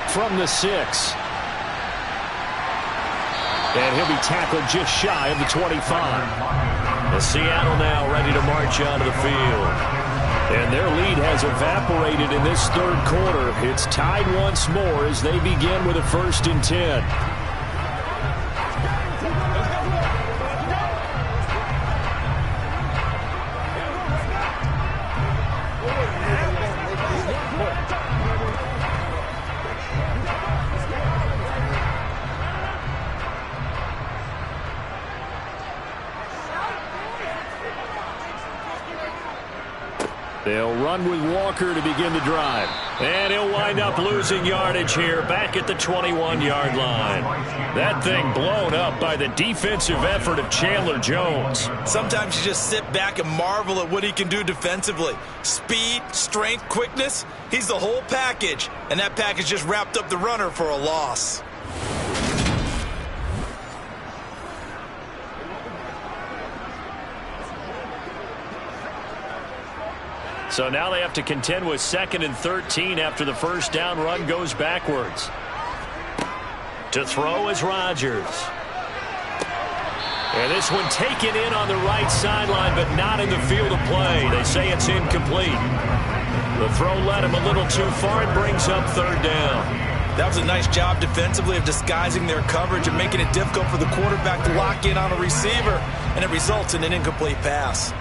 From the 6. And he'll be tackled just shy of the 25. And Seattle now ready to march onto the field. And their lead has evaporated in this third quarter. It's tied once more as they begin with a 1st and 10. They'll run with Walker to begin the drive. And he'll wind up losing yardage here back at the 21-yard line. That thing blown up by the defensive effort of Chandler Jones. Sometimes you just sit back and marvel at what he can do defensively. Speed, strength, quickness, he's the whole package. And that package just wrapped up the runner for a loss. So now they have to contend with 2nd and 13 after the first down run goes backwards. To throw is Rodgers. And this one taken in on the right sideline, but not in the field of play. They say it's incomplete. The throw led him a little too far and brings up 3rd down. That was a nice job defensively of disguising their coverage and making it difficult for the quarterback to lock in on a receiver, and it results in an incomplete pass.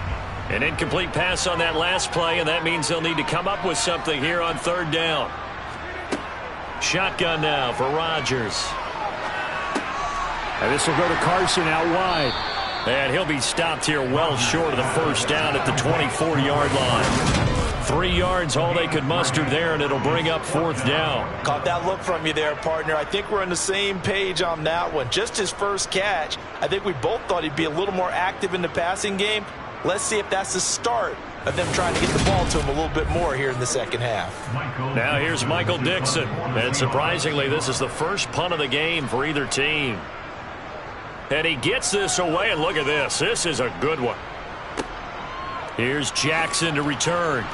An incomplete pass on that last play, and that means they'll need to come up with something here on 3rd down. Shotgun now for Rodgers. And this will go to Carson out wide. And he'll be stopped here well short of the first down at the 24-yard line. 3 yards, all they could muster there, and it'll bring up 4th down. Caught that look from you there, partner. I think we're on the same page on that one. Just his first catch. I think we both thought he'd be a little more active in the passing game. Let's see if that's the start of them trying to get the ball to him a little bit more here in the second half. Now here's Michael Dixon. And surprisingly, this is the first punt of the game for either team. And he gets this away, and look at this. This is a good one. Here's Jackson to return.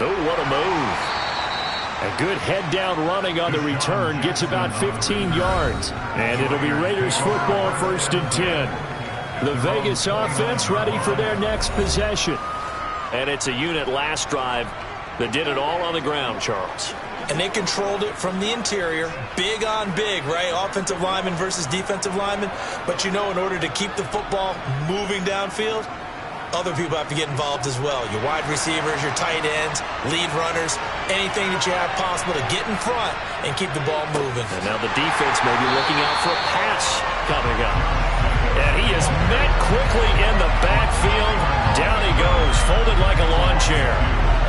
Oh, what a move. A good head-down running on the return. Gets about 15 yards. And it'll be Raiders football 1st and 10. The Vegas offense ready for their next possession. And it's a unit last drive that did it all on the ground, Charles. And they controlled it from the interior. Big on big, right? Offensive lineman versus defensive lineman. But you know, in order to keep the football moving downfield, other people have to get involved as well. Your wide receivers, your tight ends, lead runners, anything that you have possible to get in front and keep the ball moving. And now the defense may be looking out for a pass coming up. And he is met quickly in the backfield. Down he goes, folded like a lawn chair.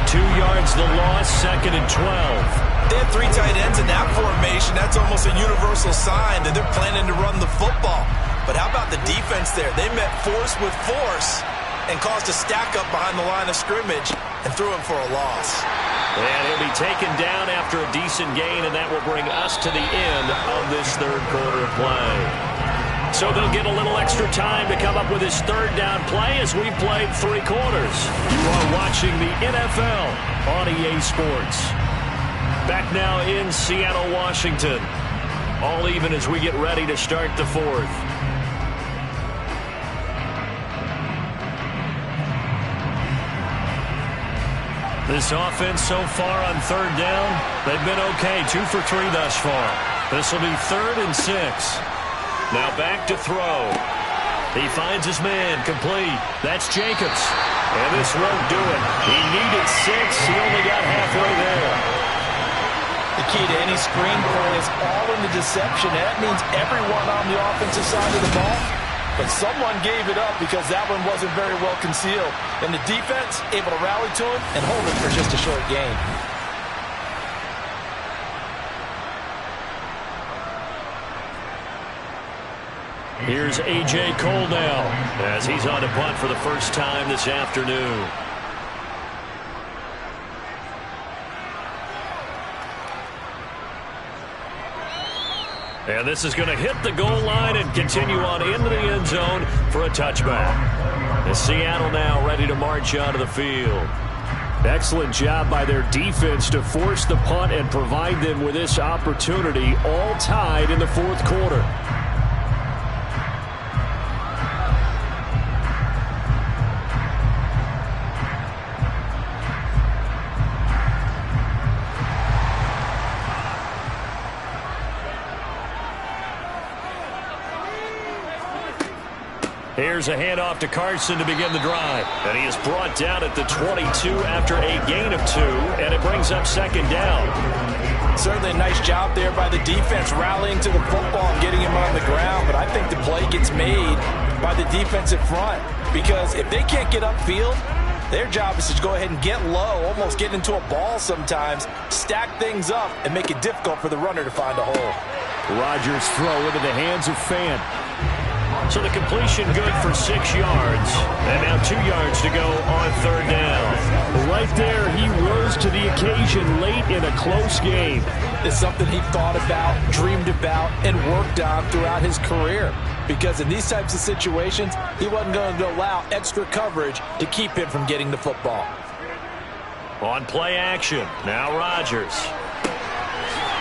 2 yards the loss, 2nd and 12. They had 3 tight ends in that formation. That's almost a universal sign that they're planning to run the football. But how about the defense there? They met force with force and caused a stack up behind the line of scrimmage and threw him for a loss. And he'll be taken down after a decent gain, and that will bring us to the end of this third quarter of play. So they'll get a little extra time to come up with his third down play as we've played 3 quarters. You are watching the NFL on EA Sports. Back now in Seattle, Washington. All even as we get ready to start the 4th. This offense so far on 3rd down, they've been okay. 2 for 3 thus far. This will be 3rd and 6. Now back to throw. He finds his man, complete. That's Jacobs. And this won't do it. He needed 6. He only got halfway there. The key to any screen play is all in the deception. And that means everyone on the offensive side of the ball. But someone gave it up because that one wasn't very well concealed. And the defense able to rally to him and hold it for just a short gain. Here's A.J. Cole now as he's on to punt for the first time this afternoon. And this is going to hit the goal line and continue on into the end zone for a touchback. And Seattle now ready to march onto the field. Excellent job by their defense to force the punt and provide them with this opportunity, all tied in the 4th quarter. Here's a handoff to Carson to begin the drive. And he is brought down at the 22 after a gain of 2, and it brings up 2nd down. Certainly a nice job there by the defense, rallying to the football and getting him on the ground. But I think the play gets made by the defensive front. Because if they can't get upfield, their job is to go ahead and get low, almost get into a ball sometimes, stack things up, and make it difficult for the runner to find a hole. Rodgers throw into the hands of Fant. So the completion good for 6 yards. And now 2 yards to go on 3rd down. Right there, he rose to the occasion late in a close game. It's something he thought about, dreamed about, and worked on throughout his career. Because in these types of situations, he wasn't going to allow extra coverage to keep him from getting the football. On play action, now Rodgers.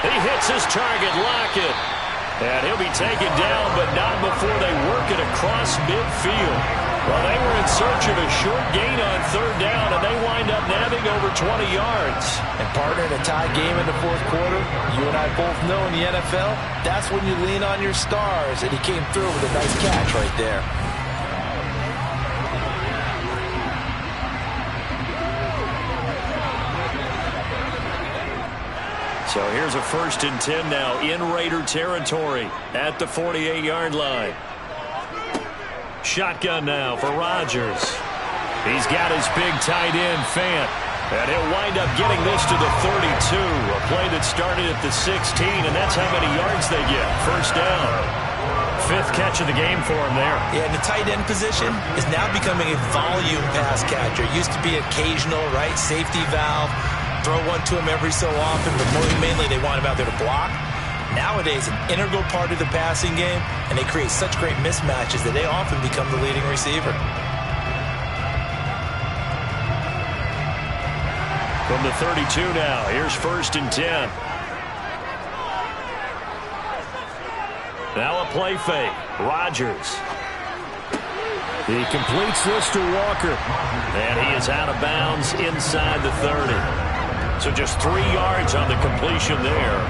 He hits his target, Lockett. And he'll be taken down, but not before they work it across midfield. Well, they were in search of a short gain on 3rd down, and they wind up nabbing over 20 yards. And partner, in a tie game in the 4th quarter, you and I both know in the NFL, that's when you lean on your stars. And he came through with a nice catch right there. So here's a 1st and 10 now in Raider territory at the 48-yard line. Shotgun now for Rodgers. He's got his big tight end, Fant. And he'll wind up getting this to the 32. A play that started at the 16, and that's how many yards they get. 1st down. 5th catch of the game for him there. Yeah, and the tight end position is now becoming a volume pass catcher. It used to be occasional, right? Safety valve. Throw one to him every so often, but mainly they want him out there to block. Nowadays, an integral part of the passing game, and they create such great mismatches that they often become the leading receiver. From the 32 now, here's 1st and 10. Now a play fake. Rodgers. He completes this to Walker. And he is out of bounds inside the 30. So just 3 yards on the completion there.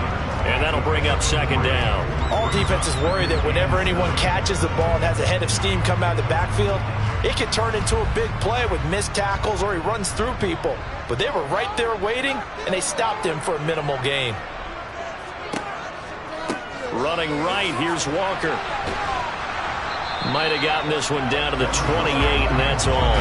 And that'll bring up 2nd down. All defenses worry that whenever anyone catches the ball and has a head of steam come out of the backfield, it can turn into a big play with missed tackles or he runs through people. But they were right there waiting, and they stopped him for a minimal gain. Running right, here's Walker. Might have gotten this one down to the 28, and that's all.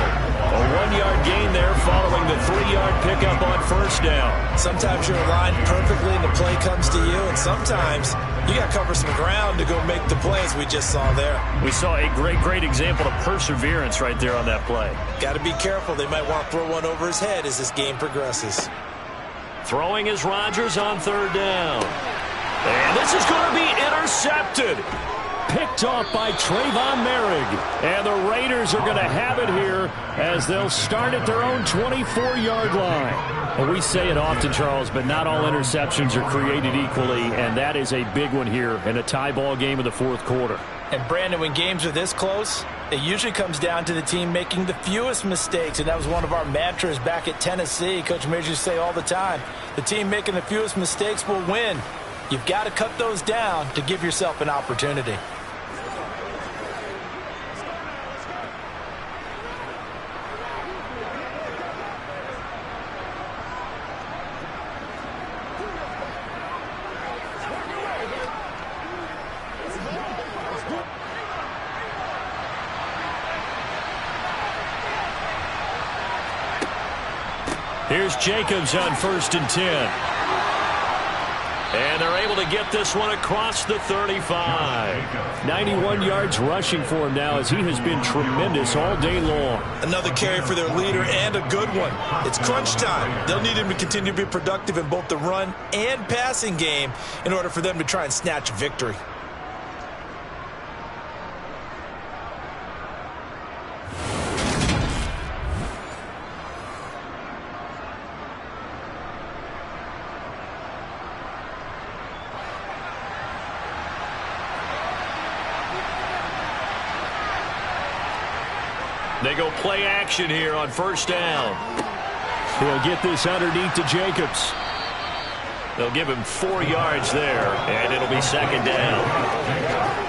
A 1-yard gain there following the 3-yard pickup on 1st down. Sometimes you're aligned perfectly and the play comes to you, and sometimes you got to cover some ground to go make the plays we just saw there. We saw a great example of perseverance right there on that play. Got to be careful. They might want to throw one over his head as this game progresses. Throwing is Rodgers on 3rd down. And this is going to be intercepted. picked off by Trayvon Merrick. And the Raiders are going to have it here as they'll start at their own 24-yard line. And we say it often, Charles, but not all interceptions are created equally, and that is a big one here in a tie ball game in the fourth quarter. And Brandon, when games are this close, it usually comes down to the team making the fewest mistakes, and that was one of our mantras back at Tennessee. Coach Mears used to say all the time, the team making the fewest mistakes will win. You've got to cut those down to give yourself an opportunity. Here's Jacobs on 1st and 10. And they're able to get this one across the 35. 91 yards rushing for him now as he has been tremendous all day long. Another carry for their leader and a good one. It's crunch time. They'll need him to continue to be productive in both the run and passing game in order for them to try and snatch victory. They go play action here on 1st down. He'll get this underneath to Jacobs. They'll give him 4 yards there, and it'll be 2nd down.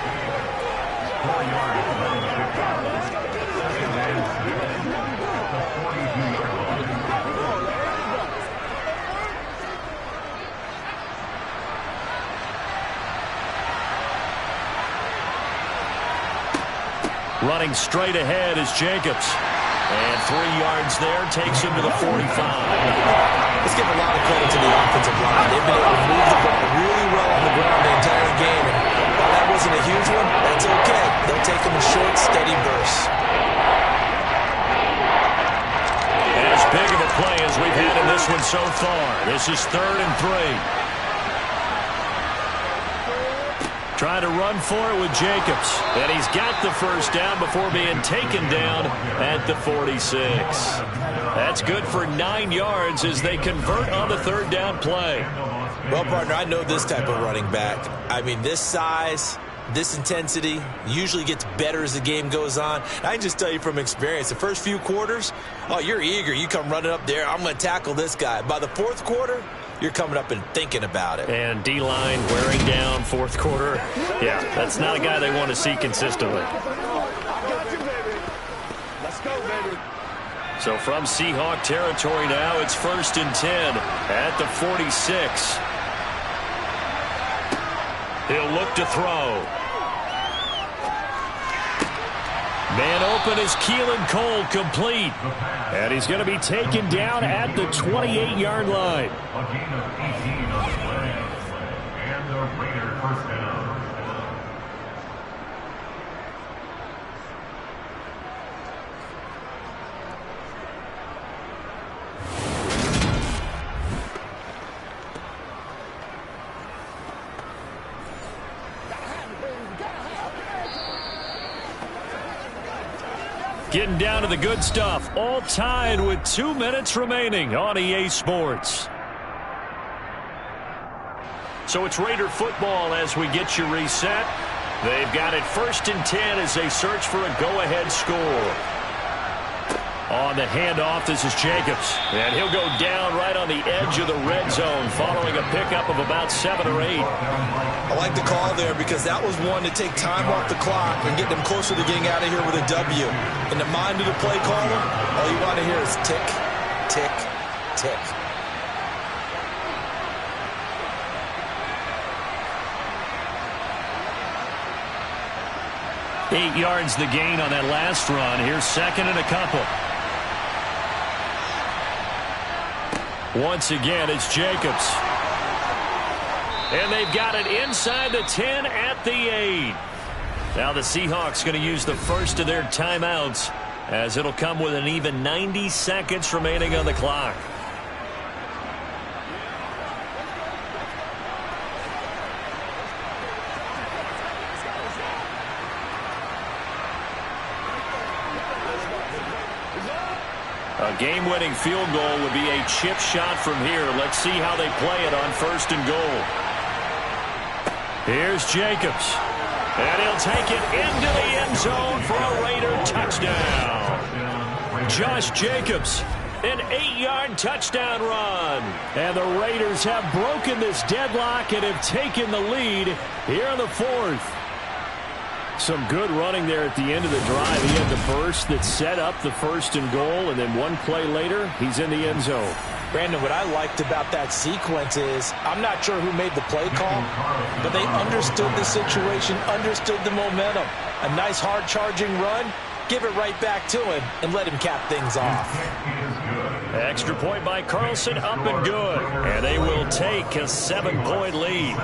Running straight ahead is Jacobs. And 3 yards there takes him to the 45. Let's give a lot of credit to the offensive line. They've been able to move the ball really well on the ground the entire game. And while that wasn't a huge one, that's okay. They'll take them in short, steady bursts. As big of a play as we've had in this one so far. This is 3rd and 3. Trying to run for it with Jacobs. And he's got the 1st down before being taken down at the 46. That's good for 9 yards as they convert on the 3rd down play. Well, partner, I know this type of running back. I mean, this size, this intensity usually gets better as the game goes on. I can just tell you from experience, the first few quarters, oh, you're eager. You come running up there, I'm going to tackle this guy. By the 4th quarter, you're coming up and thinking about it. And D-line wearing down 4th quarter. Yeah, that's not a guy they want to see consistently. So from Seahawk territory now, it's 1st and 10 at the 46. He'll look to throw. Man open is Keelan Cole, complete. And he's going to be taken down at the 28-yard line. A gain of 18 on the play. And the Raiders 1st down. Getting down to the good stuff. All tied with 2 minutes remaining on EA Sports. So it's Raider football as we get you reset. They've got it 1st and 10 as they search for a go-ahead score. On the handoff, this is Jacobs. And he'll go down right on the edge of the red zone following a pickup of about 7 or 8. I like the call there because that was one to take time off the clock and get them closer to getting out of here with a W. In the mind of the play caller, all you want to hear is tick, tick, tick. Eight yards the gain on that last run. Here's 2nd and a couple. Once again, it's Jacobs. And they've got it inside the 10 at the 8. Now the Seahawks going to use the first of their timeouts as it'll come with an even 90 seconds remaining on the clock. A game-winning field goal would be a chip shot from here. Let's see how they play it on 1st and goal. Here's Jacobs. And he'll take it into the end zone for a Raider touchdown. Josh Jacobs, an 8-yard touchdown run. And the Raiders have broken this deadlock and have taken the lead here in the 4th. Some good running there at the end of the drive. He had the burst that set up the 1st and goal, and then one play later, he's in the end zone. Brandon, what I liked about that sequence is I'm not sure who made the play call, but they understood the situation, understood the momentum. A nice hard-charging run, give it right back to him, and let him cap things off. Extra point by Carlson, up and good. And they will take a 7-point lead.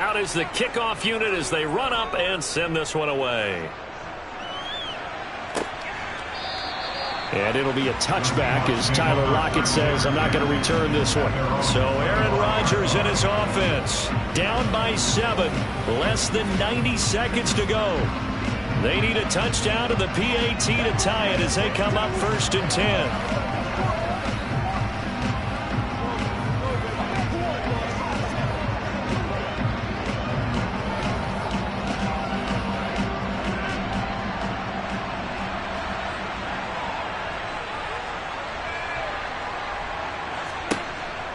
Out is the kickoff unit as they run up and send this one away. And it'll be a touchback as Tyler Lockett says, I'm not going to return this one. So Aaron Rodgers and his offense down by 7. Less than 90 seconds to go. They need a touchdown to the PAT to tie it as they come up 1st and 10.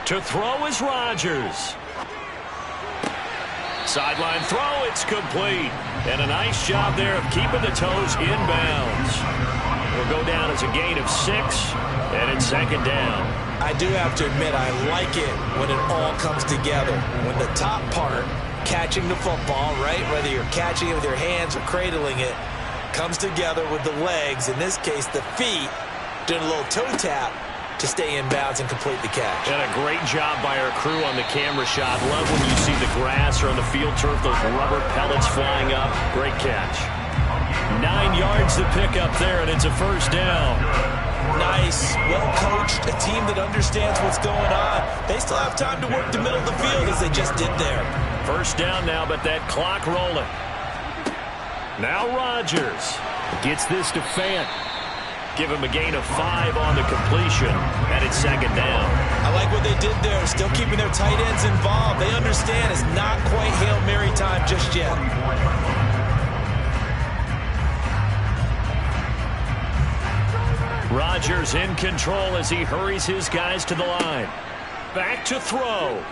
To throw is Rodgers. Sideline throw, it's complete. And a nice job there of keeping the toes inbounds. It'll go down as a gain of 6, and it's 2nd down. I do have to admit, I like it when it all comes together. When the top part, catching the football, right, whether you're catching it with your hands or cradling it, comes together with the legs, in this case the feet, doing a little toe tap to stay in bounds and complete the catch. And a great job by our crew on the camera shot. Love when you see the grass or on the field turf, those rubber pellets flying up. Great catch. 9 yards to pick up there, and it's a 1st down. Nice, well-coached, a team that understands what's going on. They still have time to work the middle of the field as they just did there. 1st down now, but that clock rolling. Now Rodgers gets this to Fant. Give him a gain of 5 on the completion, and it's 2nd down. I like what they did there, still keeping their tight ends involved. They understand it's not quite Hail Mary time just yet. Rodgers in control as he hurries his guys to the line. Back to throw.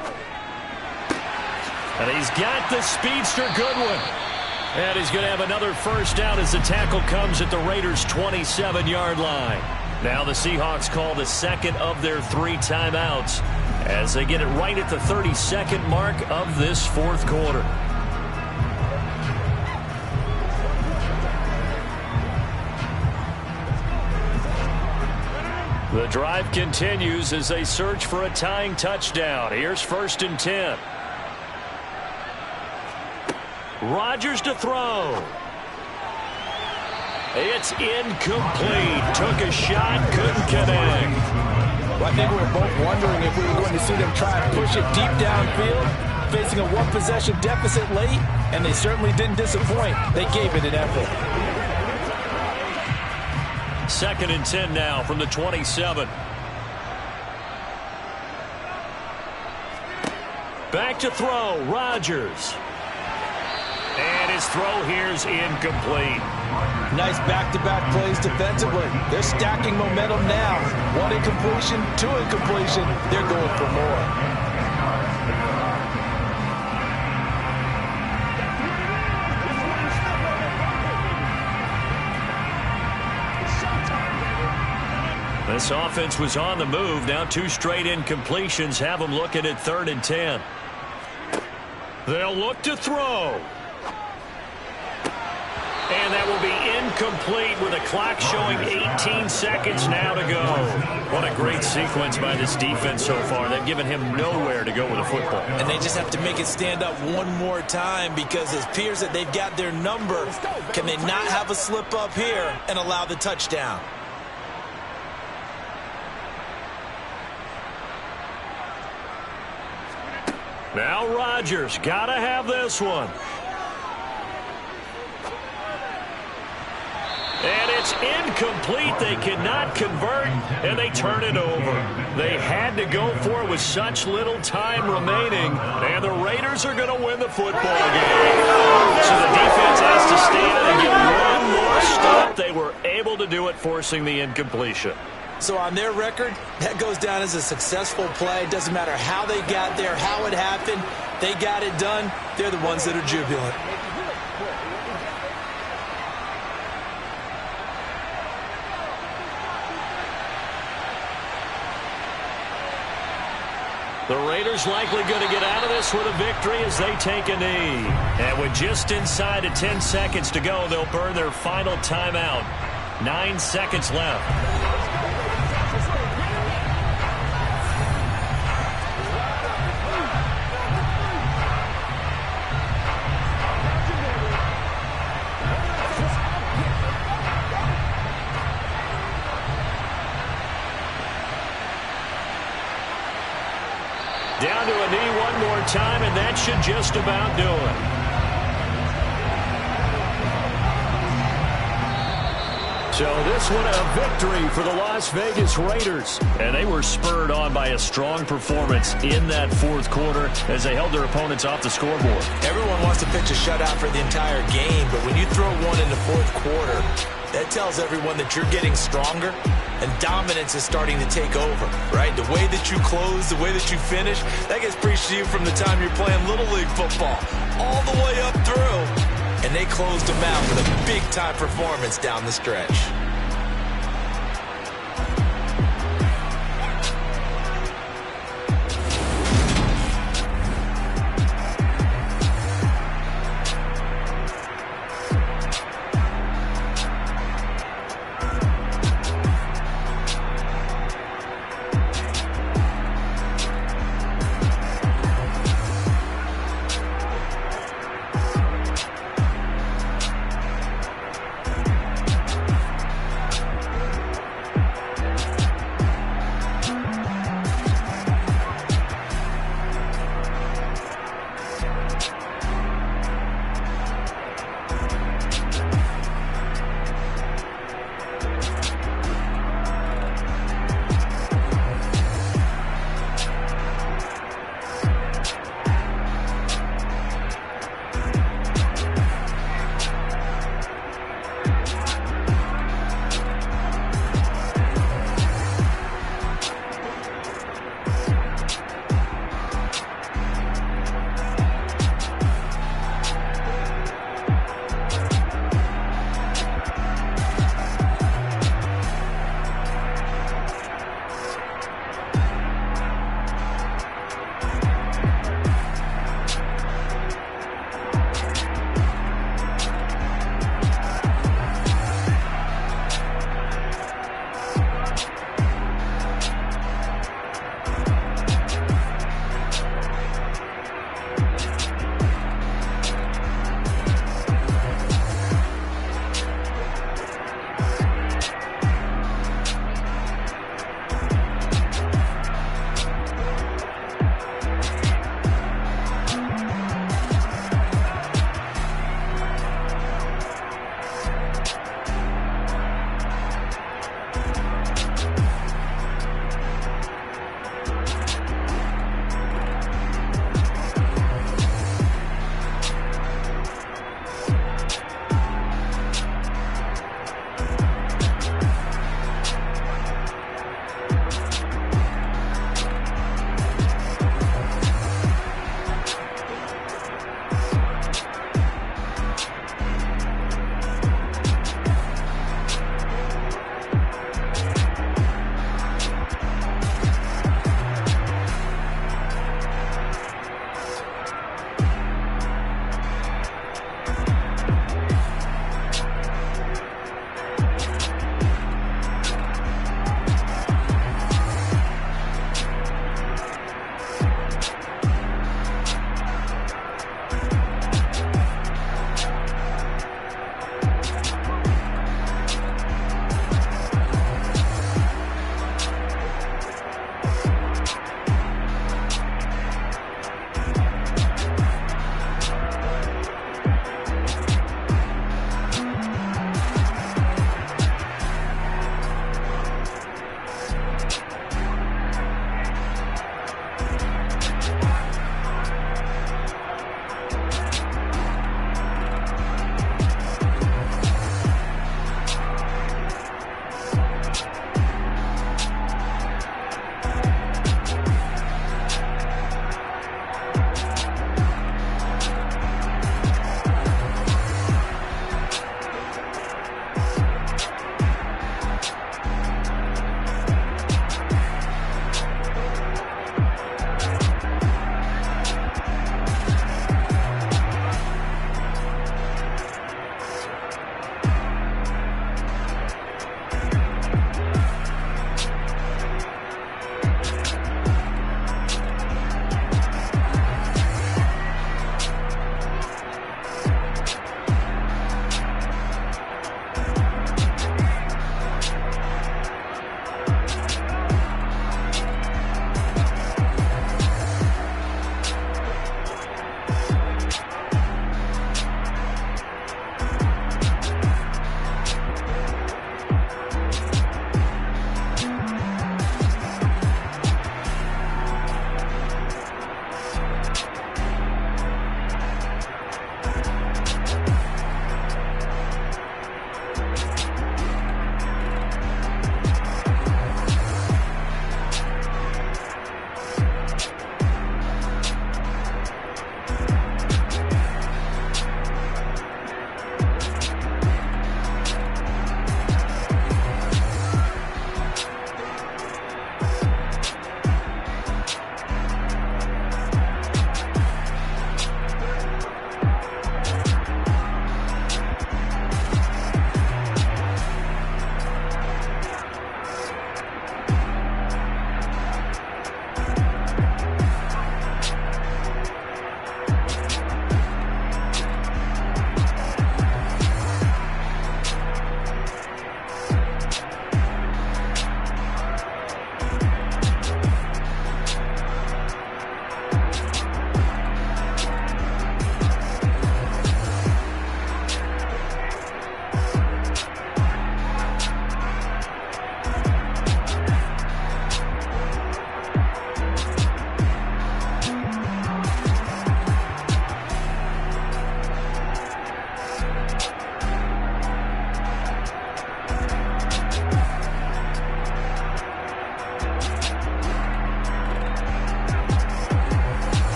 And he's got the speedster Goodwin. And he's going to have another 1st down as the tackle comes at the Raiders' 27-yard line. Now the Seahawks call the 2nd of their 3 timeouts as they get it right at the 32nd mark of this 4th quarter. The drive continues as they search for a tying touchdown. Here's 1st and 10. Rodgers to throw. It's incomplete. Took a shot, couldn't connect. Well, I think we were both wondering if we were going to see them try and push it deep downfield, facing a 1-possession deficit late, and they certainly didn't disappoint. They gave it an effort. 2nd and 10 now from the 27. Back to throw, Rodgers. And his throw here's incomplete. Nice back-to-back plays defensively. They're stacking momentum now. 1 incompletion, 2 incompletion. They're going for more. This offense was on the move. Now 2 straight incompletions have them looking at 3rd and 10. They'll look to throw. And that will be incomplete with a clock showing 18 seconds now to go. What a great sequence by this defense so far. They've given him nowhere to go with the football. And they just have to make it stand up one more time because it appears that they've got their number. Can they not have a slip up here and allow the touchdown? Now Rodgers, gotta have this one. And it's incomplete. They cannot convert, and they turn it over. They had to go for it with such little time remaining, and the Raiders are going to win the football game. So the defense has to stand and get one more stop. They were able to do it, forcing the incompletion. So on their record, that goes down as a successful play. It doesn't matter how they got there, how it happened. They got it done. They're the ones that are jubilant. The Raiders likely going to get out of this with a victory as they take a knee. And with just inside of 10 seconds to go, they'll burn their final timeout. 9 seconds left. Down to a knee one more time, and that should just about do it. So this one a victory for the Las Vegas Raiders. And they were spurred on by a strong performance in that fourth quarter as they held their opponents off the scoreboard. Everyone wants to pitch a shutout for the entire game, but when you throw one in the fourth quarter, that tells everyone that you're getting stronger and dominance is starting to take over, right? The way that you close, the way that you finish, that gets preached to you from the time you're playing Little League football all the way up through. And they closed them out with a big-time performance down the stretch.